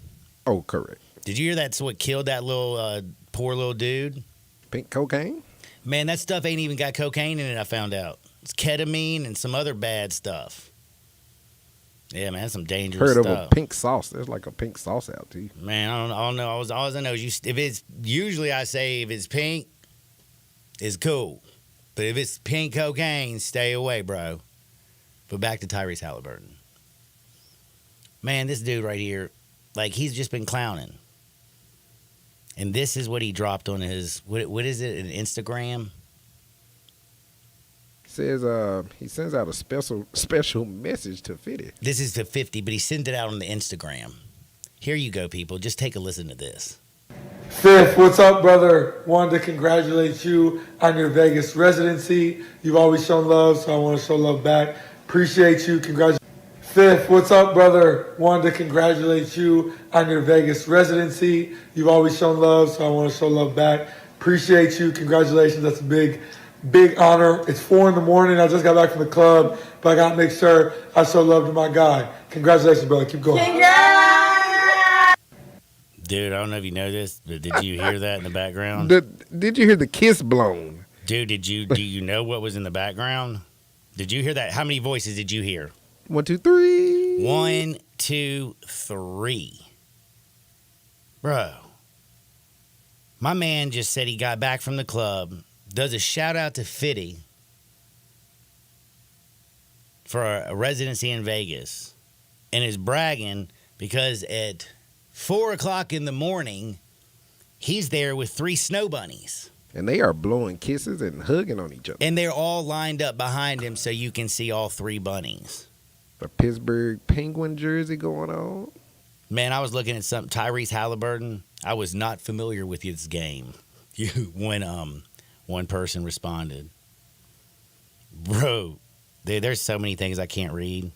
Oh, correct. Did you hear that's what killed that little, poor little dude? Pink cocaine? Man, that stuff ain't even got cocaine in it, I found out. It's ketamine and some other bad stuff. Yeah, man, that's some dangerous stuff. Heard of a pink sauce. There's like a pink sauce out, too. Man, I don't know. All I know is if it's pink, it's cool. But if it's pink cocaine, stay away, bro. But back to Tyrese Halliburton. Man, this dude right here, like, he's just been clowning. And this is what he dropped on his, what is it, an Instagram? Says he sends out a special message to 50. This is to 50, but he sent it out on the Instagram. Here you go, people. Just take a listen to this. Fifth, what's up, brother? Wanted to congratulate you on your Vegas residency. You've always shown love, so I want to show love back. Appreciate you. Fifth, what's up, brother? Wanted to congratulate you on your Vegas residency. You've always shown love, so I want to show love back. Appreciate you. Congratulations. That's a big Big honor. It's 4 in the morning. I just got back from the club, but I got to make sure I show love to my guy. Congratulations, brother. Keep going. Dude, I don't know if you know this, but did you hear that in the background? Did you hear the kiss blown? Dude, do you know what was in the background? Did you hear that? How many voices did you hear? 1, 2, 3. 1, 2, 3. Bro, my man just said he got back from the club, does a shout out to Fitty for a residency in Vegas, and is bragging because at 4 o'clock in the morning, he's there with 3 snow bunnies. And they are blowing kisses and hugging on each other. And they're all lined up behind him so you can see all 3 bunnies. A Pittsburgh Penguin jersey going on. Man, I was looking at something. Tyrese Halliburton. I was not familiar with his game. When one person responded, bro, there's so many things I can't read.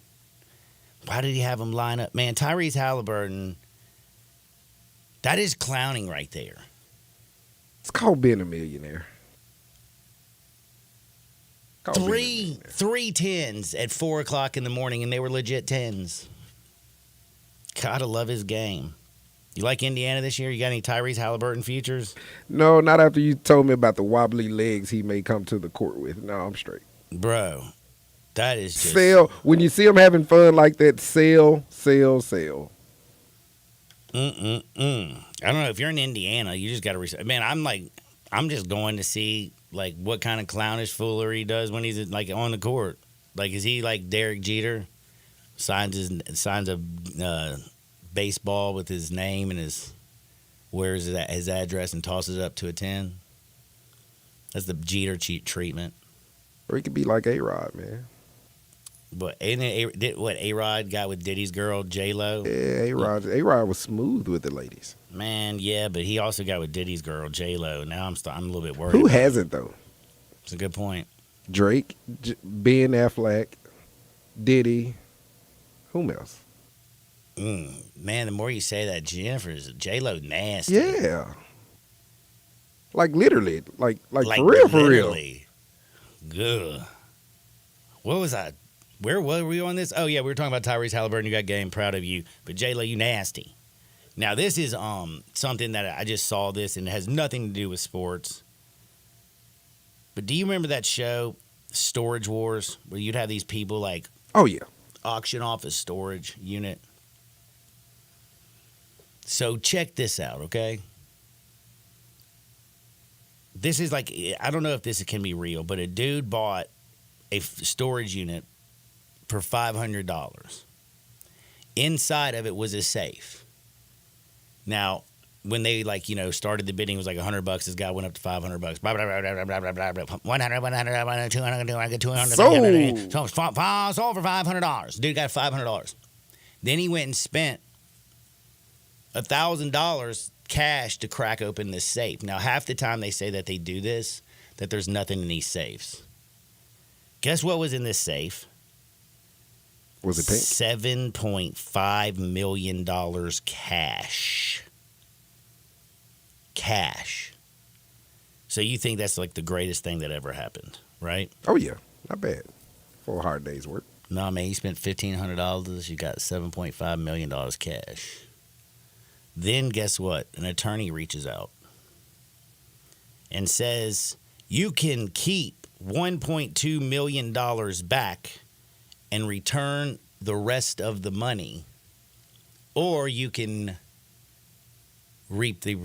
Why did he have him line up? Man, Tyrese Halliburton, that is clowning right there. It's called being a millionaire. Three 10s at 4 o'clock in the morning, and they were legit 10s. Gotta love his game. You like Indiana this year? You got any Tyrese Halliburton futures? No, not after you told me about the wobbly legs he may come to the court with. No, I'm straight. Bro, that is just... Sell. When you see him having fun like that, sell. I don't know. If you're in Indiana, you just got to... Man, I'm just going to see, like, what kind of clownish foolery he does when he's, like, on the court. Like, is he like Derek Jeter? Signs a baseball with his name and wears his address and tosses it up to a 10? That's the Jeter treatment. Or he could be like A-Rod, man. But A-Rod got with Diddy's girl, J-Lo? Yeah, A-Rod was smooth with the ladies. Man, yeah, but he also got with Diddy's girl, J-Lo. Now I'm a little bit worried. Who hasn't, though? It's a good point. Drake, Ben Affleck, Diddy. Whom else? Man, the more you say that, J-Lo nasty. Yeah. Like literally. Like for real. Good. What was I? Where were we on this? Oh, yeah, we were talking about Tyrese Halliburton. You got game, proud of you. But J-Lo, you nasty. Now, this is something that I just saw this, and it has nothing to do with sports. But do you remember that show, Storage Wars, where you'd have these people like... Oh, yeah. Auction off a storage unit. So check this out, okay? This is like, I don't know if this can be real, but a dude bought a storage unit for $500. Inside of it was a safe. Now, when they started the bidding, it was like $100. This guy went up to $500. Blah, blah, blah, blah, blah, blah, blah, blah. 100, 200, sold for $500. Dude got $500. Then he went and spent $1,000 cash to crack open this safe. Now, half the time they say that they do this, that there's nothing in these safes. Guess what was in this safe? Was it pink? $7.5 million cash. Cash. So you think that's like the greatest thing that ever happened, right? Oh, yeah. Not bad. For a hard day's work. No, man, you spent $1,500. You got $7.5 million cash. Then guess what? An attorney reaches out and says, you can keep $1.2 million back and return the rest of the money, or you can reap the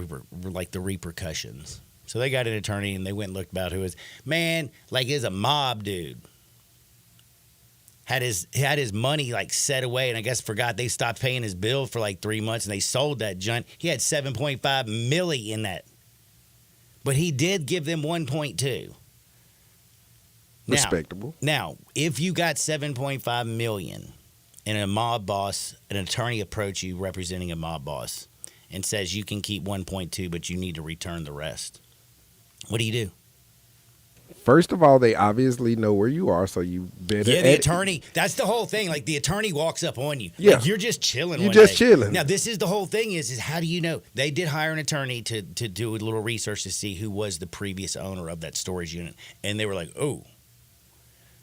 repercussions. So they got an attorney and they went and looked about who was, man, like is a mob dude. Had his money like set away, and I guess forgot they stopped paying his bill for like 3 months, and they sold that junk. He had $7.5 million in that, but he did give them 1.2. Respectable. Now, if you got $7.5 million, and a mob boss, an attorney approach you representing a mob boss, and says you can keep 1.2, but you need to return the rest, what do you do? First of all, they obviously know where you are, so you better. Yeah, the attorney. That's the whole thing. Like the attorney walks up on you. Yeah. Like, you're just chilling. You're one just day. chilling. Now this is the whole thing. Is how do you know? They did hire an attorney to do a little research to see who was the previous owner of that storage unit, and they were like, "Oh,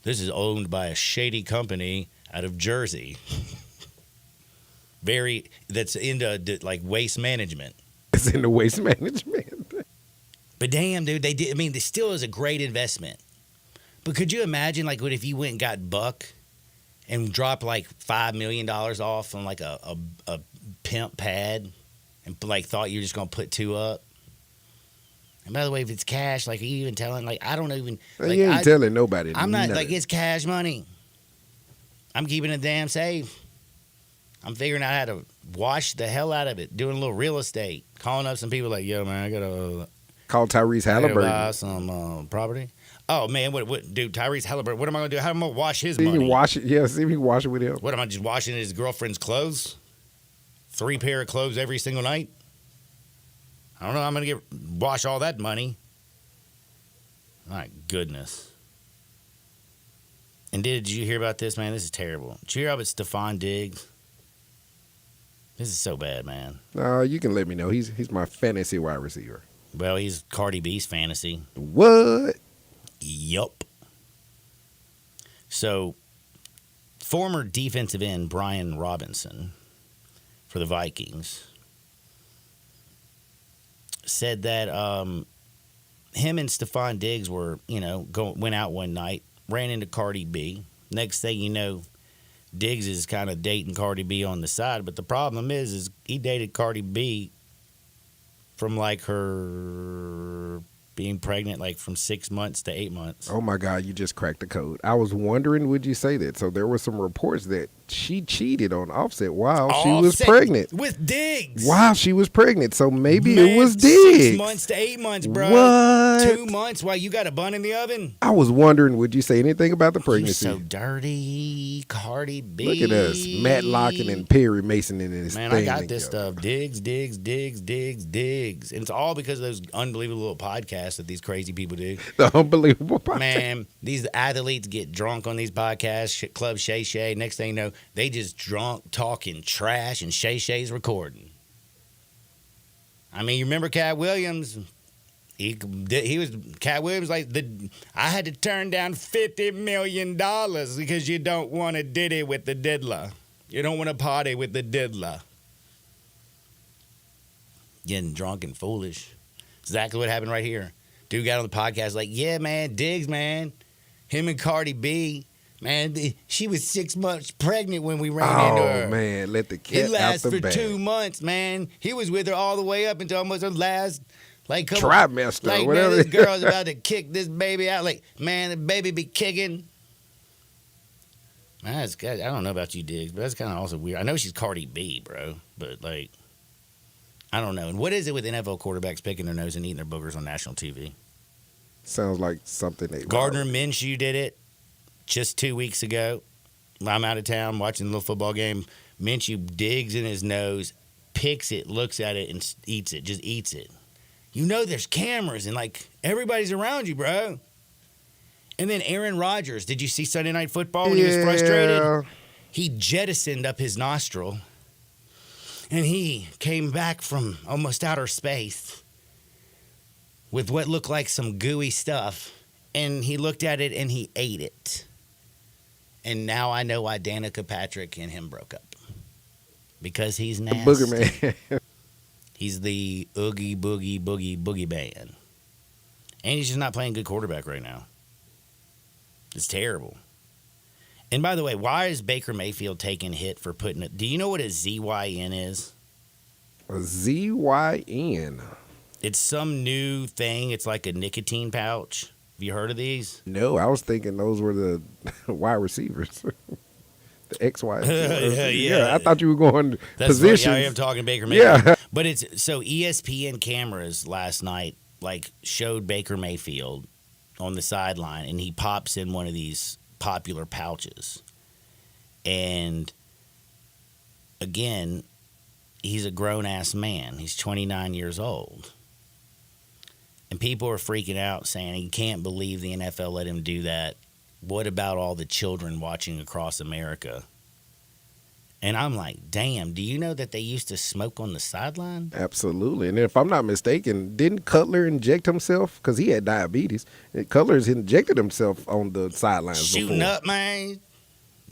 this is owned by a shady company out of Jersey." That's into like waste management. It's in the waste management. But damn, dude, they did. I mean, this still is a great investment. But could you imagine, like, what if you went and got Buck and dropped like $5 million off on like a pimp pad, and like thought you were just gonna put 2 up? And by the way, if it's cash, like, are you even telling? Like, I don't even. Like, you ain't telling nobody. I'm not nothing. like it's cash money. I'm keeping it damn safe. I'm figuring out how to wash the hell out of it, doing a little real estate, calling up some people like, "Yo, man, I gotta call Tyrese Halliburton. Buy some property." Oh man, what, dude? Tyrese Halliburton. What am I gonna do? How am I gonna wash his See if money? you wash it. Yeah, see if you can wash it with him. What am I just washing his girlfriend's clothes? 3 pair of clothes every single night. I don't know. I'm gonna wash all that money. My goodness. And did you hear about this, man? This is terrible. Did you hear about Stephon Diggs? This is so bad, man. No, you can let me know. He's my fantasy wide receiver. Well, he's Cardi B's fantasy. What? Yup. So, former defensive end Brian Robinson for the Vikings said that him and Stephon Diggs were, went out one night, ran into Cardi B. Next thing you know, Diggs is kind of dating Cardi B on the side, but the problem is he dated Cardi B from like her being pregnant, like from 6 months to 8 months. Oh my God, you just cracked the code. I was wondering, would you say that? So there were some reports that she cheated on Offset while she was pregnant. With Diggs. While she was pregnant. So maybe Man, it was Diggs. 6 months to 8 months, bro. What? 2 months while you got a bun in the oven? I was wondering, would you say anything about the You're pregnancy? so dirty, Cardi B. Look at us, Matt Locken and Perry Mason in this Man, thing. I got this stuff. Diggs. And it's all because of those unbelievable little podcasts that these crazy people do. The unbelievable podcast. Man, these athletes get drunk on these podcasts. Club Shay Shay. Next thing you know, they just drunk talking trash, and Shay Shay's recording. I mean, you remember Cat Williams? He was Cat Williams. Like I had to turn down $50 million because you don't want to diddy with the diddler. You don't want to party with the diddler. Getting drunk and foolish. Exactly what happened right here. Dude got on the podcast like, yeah, man, Diggs, man. Him and Cardi B, man, she was 6 months pregnant when we ran into her. Oh, man, let the It cat out lasted the for bag. 2 months, man. He was with her all the way up until almost her last, like, couple, Trimester, like, whatever. man, this girl's about to kick this baby out. Like, man, the baby be kicking. Man, that's good. I don't know about you, Diggs, but that's kind of also weird. I know she's Cardi B, bro, but, like, I don't know. And what is it with NFL quarterbacks picking their nose and eating their boogers on national TV? Sounds like something that Gardner Minshew did it just 2 weeks ago. I'm out of town watching a little football game. Minshew digs in his nose, picks it, looks at it, and eats it. Just eats it. You know there's cameras and, like, everybody's around you, bro. And then Aaron Rodgers. Did you see Sunday Night Football when he was frustrated? He jettisoned up his nostril, and he came back from almost outer space with what looked like some gooey stuff. And he looked at it, and he ate it. And now I know why Danica Patrick and him broke up. Because he's nasty. Booger Man. He's the Oogie Boogie Boogie Boogie Man. And he's just not playing good quarterback right now. It's terrible. And by the way, why is Baker Mayfield taking hit for putting it? Do you know what a ZYN is? A ZYN? It's some new thing. It's like a nicotine pouch. Have you heard of these? No, I was thinking those were the wide receivers. The XY. Yeah. I thought you were going That's positions. Funny. I am talking Baker Mayfield. Yeah. But it's so ESPN cameras last night like showed Baker Mayfield on the sideline, and he pops in one of these popular pouches. And again, he's a grown-ass man. He's 29 years old. And people are freaking out saying he can't believe the NFL let him do that. What about all the children watching across America? And I'm like, damn, do you know that they used to smoke on the sideline? Absolutely. And if I'm not mistaken, didn't Cutler inject himself? Because he had diabetes. Cutler's injected himself on the sidelines Shooting before. up, man.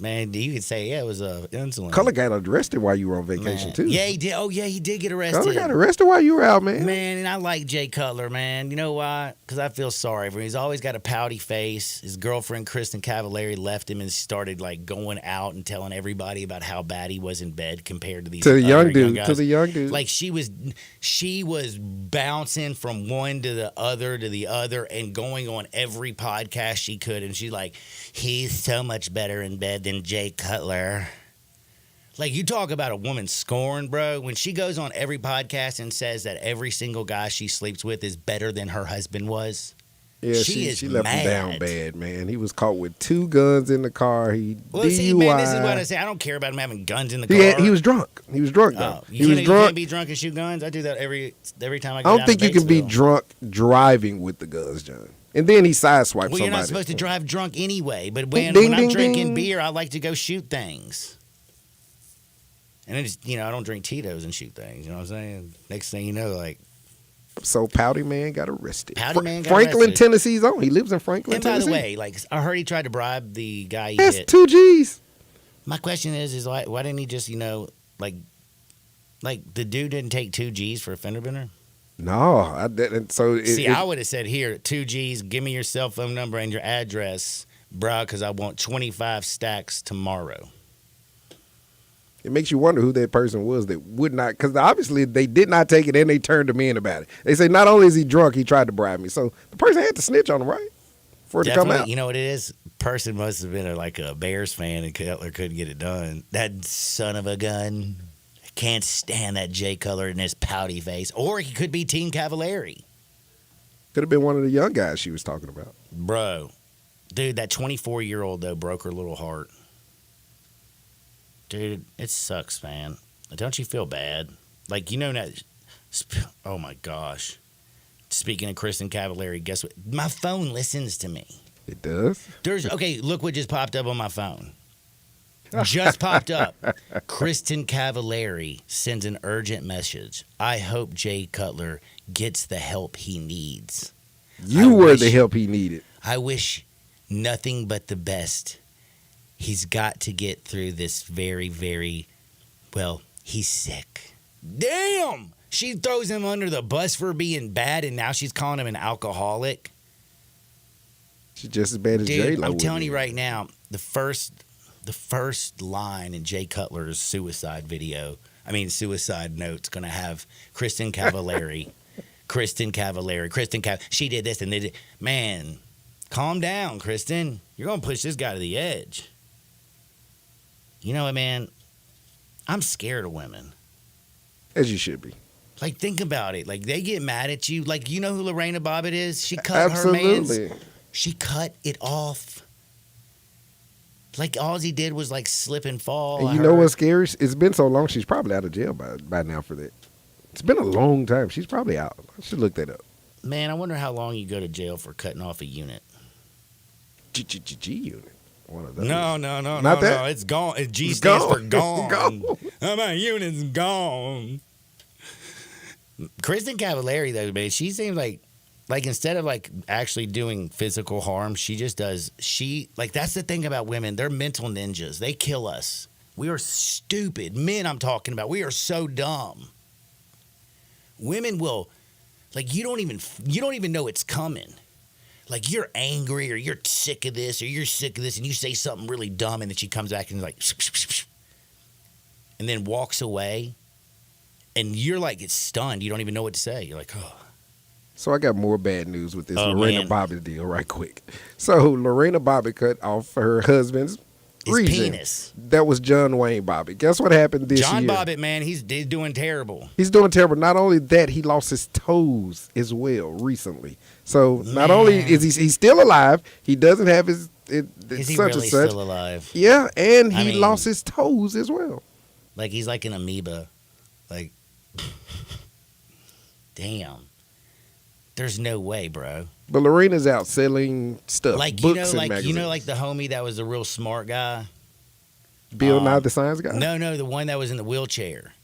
Man, you could say, yeah, it was insulin. Cutler got arrested while you were on vacation, Man. too. Yeah, he did. Oh, yeah, he did get arrested. Cutler got arrested while you were out, man. Man, and I like Jay Cutler, man. You know why? Because I feel sorry for him. He's always got a pouty face. His girlfriend, Kristen Cavallari, left him and started, like, going out and telling everybody about how bad he was in bed compared to these To the other young dude. guys. To the young dude. Like, she was bouncing from one to the other and going on every podcast she could. And she's like, he's so much better in bed than Jay Cutler. Like, you talk about a woman scorned, bro. When she goes on every podcast and says that every single guy she sleeps with is better than her husband was. Yeah, she she left mad. him down bad, man. He was caught with 2 guns in the car. He Well, DUI. see, man, this is what I say. I don't care about him having guns in the car. He was drunk. He was drunk, though. Oh, he was you drunk. can't be drunk and shoot guns? I do that every time I I go don't down think to you can be Batesville. drunk driving with the guns, John. And then he sideswiped Well, somebody. you're not supposed to drive drunk anyway. But when Ding, I'm ding, drinking ding. beer, I like to go shoot things. And I just, I don't drink Tito's and shoot things. You know what I'm saying? Next thing you know, like. So Pouty Man got arrested. Pouty Man got Franklin, arrested. Tennessee's own. He lives in Franklin, And by Tennessee. the way, like, I heard he tried to bribe the guy he That's hit. 2 G's. My question is why didn't he just, like the dude didn't take 2 G's for a fender bender? No, I didn't. So I would have said, here, 2 G's, give me your cell phone number and your address, bruh, because I want 25 stacks tomorrow. it makes you wonder who that person was that would not, because obviously they did not take it and they turned him in about it. They say not only is he drunk, he tried to bribe me. So the person had to snitch on him, right? For it to come Definitely, out. you know what it is? Person must have been a Bears fan and Cutler couldn't get it done. That son of a gun. I can't stand that Jay Cutler and his pouty face. Or he could be Team Cavallari. Could have been one of the young guys she was talking about. Bro. Dude, that 24-year-old, though, broke her little heart. Dude, it sucks, man. Don't you feel bad? Like, that. Oh, my gosh. Speaking of Kristen Cavallari, guess what? My phone listens to me. It does? Okay, look what just popped up on my phone. Just popped up. Kristen Cavallari sends an urgent message. I hope Jay Cutler gets the help he needs. You were the help he needed. I wish nothing but the best. He's got to get through this very, very, he's sick. Damn! She throws him under the bus for being bad, and now she's calling him an alcoholic. She's just as bad as J-Lo. Dude, I'm would telling be. you right now, the first line in Jay Cutler's suicide note's going to have Kristen Cavallari. She did this and they did. Man, calm down, Kristen. You're going to push this guy to the edge. You know what, man? I'm scared of women. As you should be. Like, think about it. Like, they get mad at you. Like, you know who Lorena Bobbitt is? She cut Absolutely. She cut it off. Like, all he did was, like, slip and fall. And you know what's scary? It's been so long, she's probably out of jail by now for that. It's been a long time. She's probably out. I should look that up. Man, I wonder how long you go to jail for cutting off a unit. G unit. One of those. No. Not that? No. It's gone. G It's stands gone. for gone. Gone. My unit's gone. Kristen Cavallari, though, man, she seems like instead of like actually doing physical harm, she just does. That's the thing about women. They're mental ninjas. They kill us. We are stupid. Men, I'm talking about. We are so dumb. Women will, you don't even know it's coming. Like, you're angry or you're sick of this or you're sick of this and you say something really dumb and then she comes back and and then walks away and you're like, it's stunned. You don't even know what to say. You're like, oh. So I got more bad news with this Oh, Lorena man. Bobbitt deal right quick. So Lorena Bobbitt cut off her husband's reason. Penis. That was John Wayne Bobbitt. Guess what happened this John year? Bobbitt, man, he's doing terrible. He's doing terrible. Not only that, he lost his toes as well recently. So not only is he's still alive, he doesn't have his Is he such really and such. still alive? Yeah, and I he mean- lost his toes as well. Like, he's like an amoeba. Like, damn. There's no way, bro. But Lorena's out selling stuff, Like books and magazines. like the homie that was the real smart guy. Bill Nye the Science Guy? No, the one that was in the wheelchair.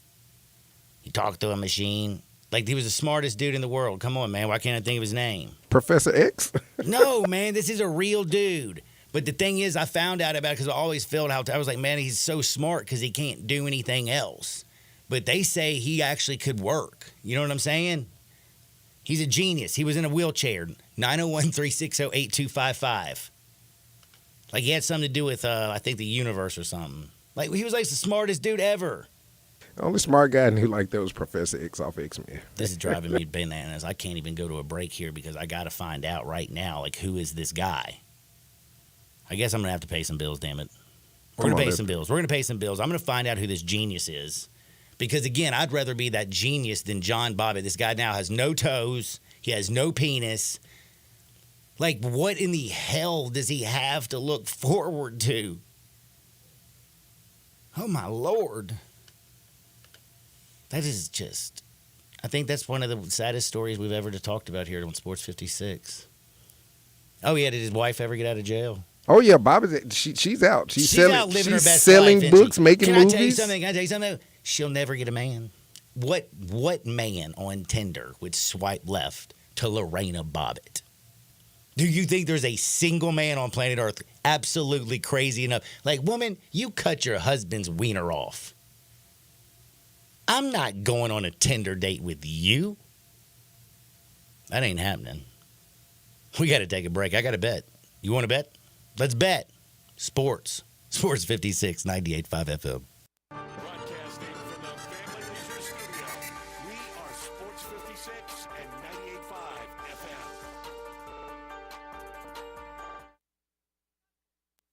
He talked to a machine. Like, he was the smartest dude in the world. Come on, man. Why can't I think of his name? Professor X? No, man. This is a real dude. But the thing is, I found out about it because I always felt how I was like, man, he's so smart because he can't do anything else. But they say he actually could work. You know what I'm saying? He's a genius. He was in a wheelchair. 901-360-8255. Like, he had something to do with, I think, the universe or something. Like, he was like the smartest dude ever. The only smart guy I knew like that was Professor X off X-Men. This is driving me bananas. I can't even go to a break here because I got to find out right now, like, who is this guy? I guess I'm going to have to pay some bills, damn it. We're going to pay some bills. We're going to pay some bills. I'm going to find out who this genius is. Because, again, I'd rather be that genius than John Bobbitt. This guy now has no toes. He has no penis. Like, what in the hell does he have to look forward to? Oh, my Lord. That is just... I think that's one of the saddest stories we've ever talked about here on Sports 56. Oh, yeah, did his wife ever get out of jail? Oh, yeah, Bobbitt, she's out. She's selling, out living her best selling life, books, isn't she? making movies. Can I tell you something? She'll never get a man. What man on Tinder would swipe left to Lorena Bobbitt? Do you think there's a single man on planet Earth absolutely crazy enough? Like, woman, you cut your husband's wiener off. I'm not going on a Tinder date with you. That ain't happening. We got to take a break. I got to bet. You want to bet? Let's bet. Sports 56, 98.5 FM. Broadcasting from the Family Leisure Studio, we are Sports 56 and 98.5 FM.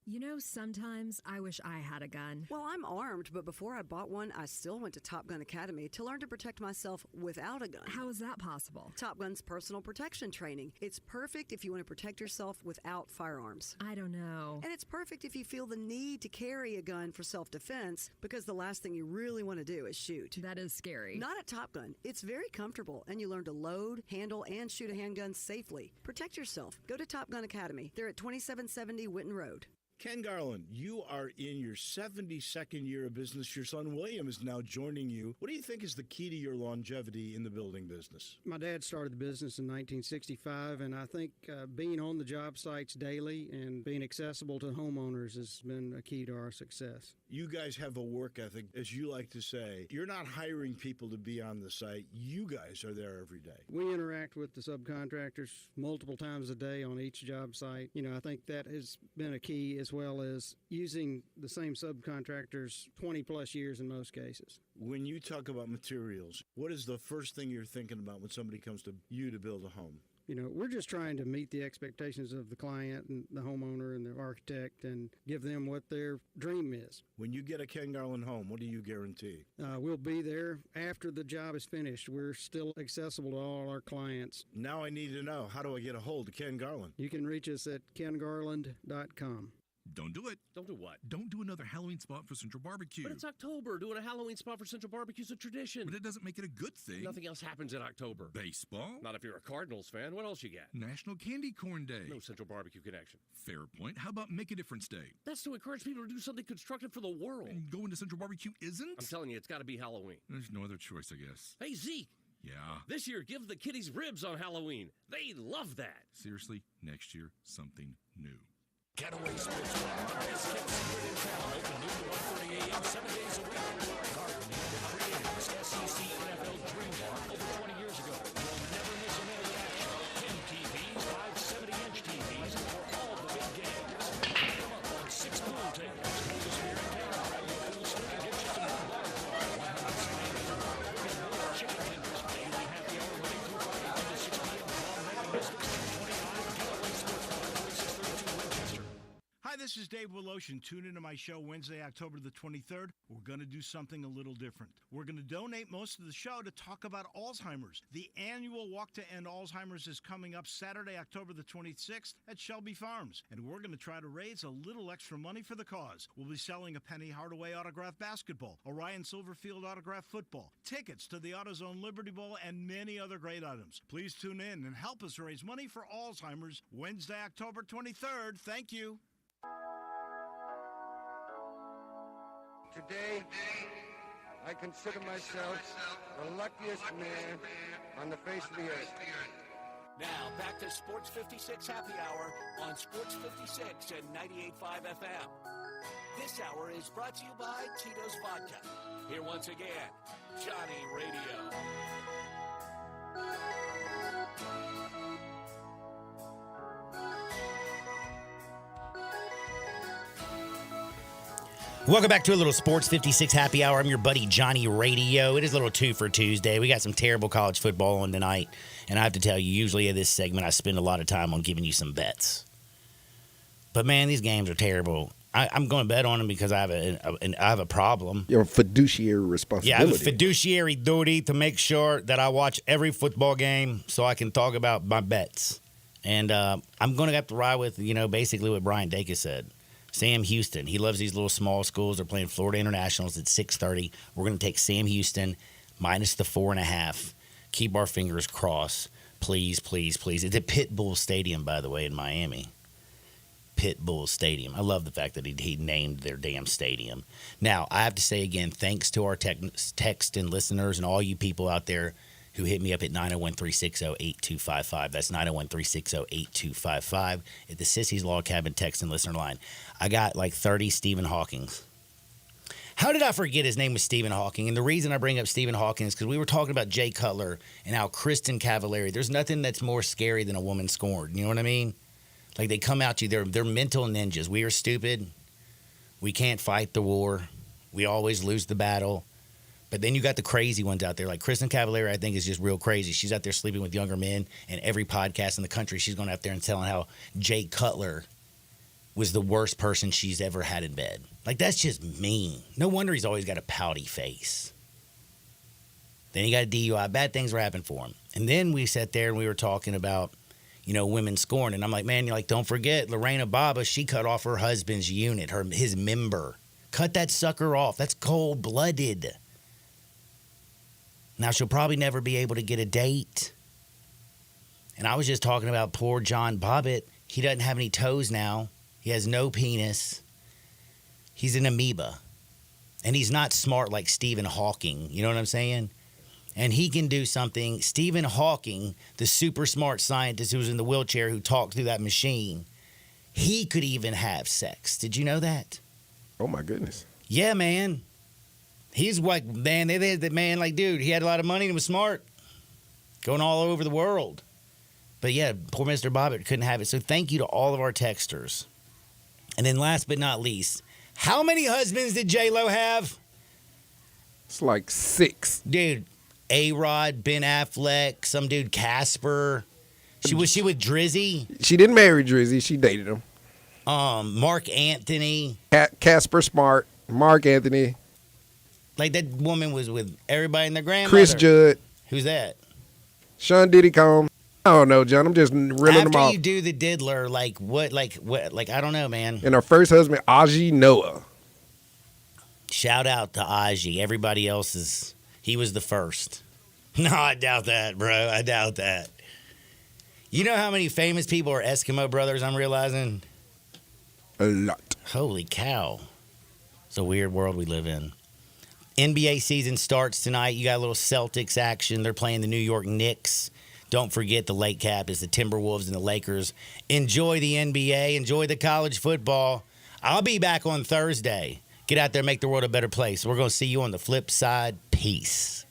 You know, sometimes I wish I had a gun. Well, I'm armed, but before I bought one, I still went to Top Gun Academy to learn to protect myself without a gun. How is that possible? Top Gun's personal protection training. It's perfect if you want to protect yourself without firearms. I don't know. And it's perfect if you feel the need to carry a gun for self-defense, because the last thing you really want to do is shoot. That is scary. Not at Top Gun. It's very comfortable, and you learn to load, handle, and shoot a handgun safely. Protect yourself. Go to Top Gun Academy. They're at 2770 Winton Road. Ken Garland, you are in your 72nd year of business. Your son William is now joining you. What do you think is the key to your longevity in the building business? My dad started the business in 1965, and I think being on the job sites daily and being accessible to homeowners has been a key to our success. You guys have a work ethic, as you like to say. You're not hiring people to be on the site. You guys are there every day. We interact with the subcontractors multiple times a day on each job site. You know, I think that has been a key, as well as using the same subcontractors 20 plus years in most cases. When you talk about materials, what is the first thing you're thinking about when somebody comes to you to build a home? You know, we're just trying to meet the expectations of the client and the homeowner and the architect and give them what their dream is. When you get a Ken Garland home, what do you guarantee? We'll be there after the job is finished. We're still accessible to all our clients. Now I need to know, how do I get a hold of Ken Garland? You can reach us at kengarland.com. Don't do it. Don't do what? Don't do another Halloween spot for Central Barbecue. But it's October. Doing a Halloween spot for Central Barbecue is a tradition. But it doesn't make it a good thing. Nothing else happens in October. Baseball? Not if you're a Cardinals fan. What else you got? National Candy Corn Day. No Central Barbecue connection. Fair point. How about Make a Difference Day? That's to encourage people to do something constructive for the world. And going to Central Barbecue isn't? I'm telling you, it's got to be Halloween. There's no other choice, I guess. Hey, Zeke. Yeah? This year, give the kiddies ribs on Halloween. They love that. Seriously, next year, something new. Getaway Sports Bar, the best kept secret in town. Open noon to 1:30 a.m. 7 days a week. Garden created this SEC NFL Dream Bar over 20 years ago. You'll never miss a minute of action. 10 TVs, 5 70-inch TVs for all the big games. Come up on 6 pool tables. Closest here in town. Grab your pool stick and get you some new bar. 100 chicken tenders. Daily happy hour Monday through Friday, 10 to 6 p.m. Long Island District 25 Getaway Sports Bar, 4632 Winchester. Hi, this is is Dave Woloshin. Tune into my show Wednesday, October the 23rd. We're going to do something a little different. We're going to donate most of the show to talk about Alzheimer's. The annual Walk to End Alzheimer's is coming up Saturday, October the 26th at Shelby Farms. And we're going to try to raise a little extra money for the cause. We'll be selling a Penny Hardaway autographed basketball, a Ryan Silverfield autographed football, tickets to the AutoZone Liberty Bowl, and many other great items. Please tune in and help us raise money for Alzheimer's Wednesday, October 23rd. Thank you. Today, I consider myself the luckiest man on the face of the earth. Now, back to Sports 56 Happy Hour on Sports 56 and 98.5 FM. This hour is brought to you by Tito's Vodka. Here once again, Johnny Radio. Welcome back to a little Sports 56 Happy Hour. I'm your buddy Johnny Radio. It is a little 2 for Tuesday. We got some terrible college football on tonight. And I have to tell you, usually in this segment, I spend a lot of time on giving you some bets. But, man, these games are terrible. I'm going to bet on them because I have a problem. Your fiduciary responsibility. Yeah, I have a fiduciary duty to make sure that I watch every football game so I can talk about my bets. And I'm going to have to ride with, basically what Brian Dacus said. Sam Houston. He loves these little small schools. They're playing Florida Internationals at 6:30. We're going to take Sam Houston minus the 4.5. Keep our fingers crossed. Please, please, please. It's at Pitbull Stadium, by the way, in Miami. Pitbull Stadium. I love the fact that he named their damn stadium. Now, I have to say again, thanks to our text and listeners and all you people out there who hit me up at 901-360-8255. That's 901-360-8255 at the Sissy's Log Cabin text and listener line. I got like 30 Stephen Hawkings. How did I forget his name was Stephen Hawking? And the reason I bring up Stephen Hawking is because we were talking about Jay Cutler and how Kristen Cavallari, there's nothing that's more scary than a woman scorned. You know what I mean? Like they come out to you, they're mental ninjas. We are stupid. We can't fight the war. We always lose the battle. But then you got the crazy ones out there. Like Kristen Cavallari, I think, is just real crazy. She's out there sleeping with younger men, and every podcast in the country, she's going out there and telling how Jay Cutler was the worst person she's ever had in bed. Like, that's just mean. No wonder he's always got a pouty face. Then he got a DUI. Bad things were happening for him. And then we sat there and we were talking about, women scorned. And I'm like, man, don't forget, Lorena Baba, she cut off her husband's unit, his member. Cut that sucker off. That's cold-blooded. Now, she'll probably never be able to get a date. And I was just talking about poor John Bobbitt. He doesn't have any toes now. He has no penis. He's an amoeba. And he's not smart like Stephen Hawking. You know what I'm saying? And he can do something. Stephen Hawking, the super smart scientist who was in the wheelchair who talked through that machine, he could even have sex. Did you know that? Oh, my goodness. Yeah, man. He's like, man, dude, he had a lot of money and was smart. Going all over the world. But yeah, poor Mr. Bobbitt couldn't have it. So thank you to all of our texters. And then last but not least, how many husbands did J-Lo have? It's like 6. Dude, A-Rod, Ben Affleck, some dude, Casper. Was she with Drizzy? She didn't marry Drizzy. She dated him. Mark Anthony. Casper Smart. Mark Anthony. Like, that woman was with everybody and their grandmother. Chris Judd. Who's that? Sean Diddy Combs. I don't know, John. I'm just reeling them off. After you do the diddler, what, I don't know, man. And her first husband, Aji Noah. Shout out to Aji. Everybody else he was the first. No, I doubt that, bro. I doubt that. You know how many famous people are Eskimo brothers, I'm realizing? A lot. Holy cow. It's a weird world we live in. NBA season starts tonight. You got a little Celtics action. They're playing the New York Knicks. Don't forget the late cap is the Timberwolves and the Lakers. Enjoy the NBA. Enjoy the college football. I'll be back on Thursday. Get out there, make the world a better place. We're going to see you on the flip side. Peace.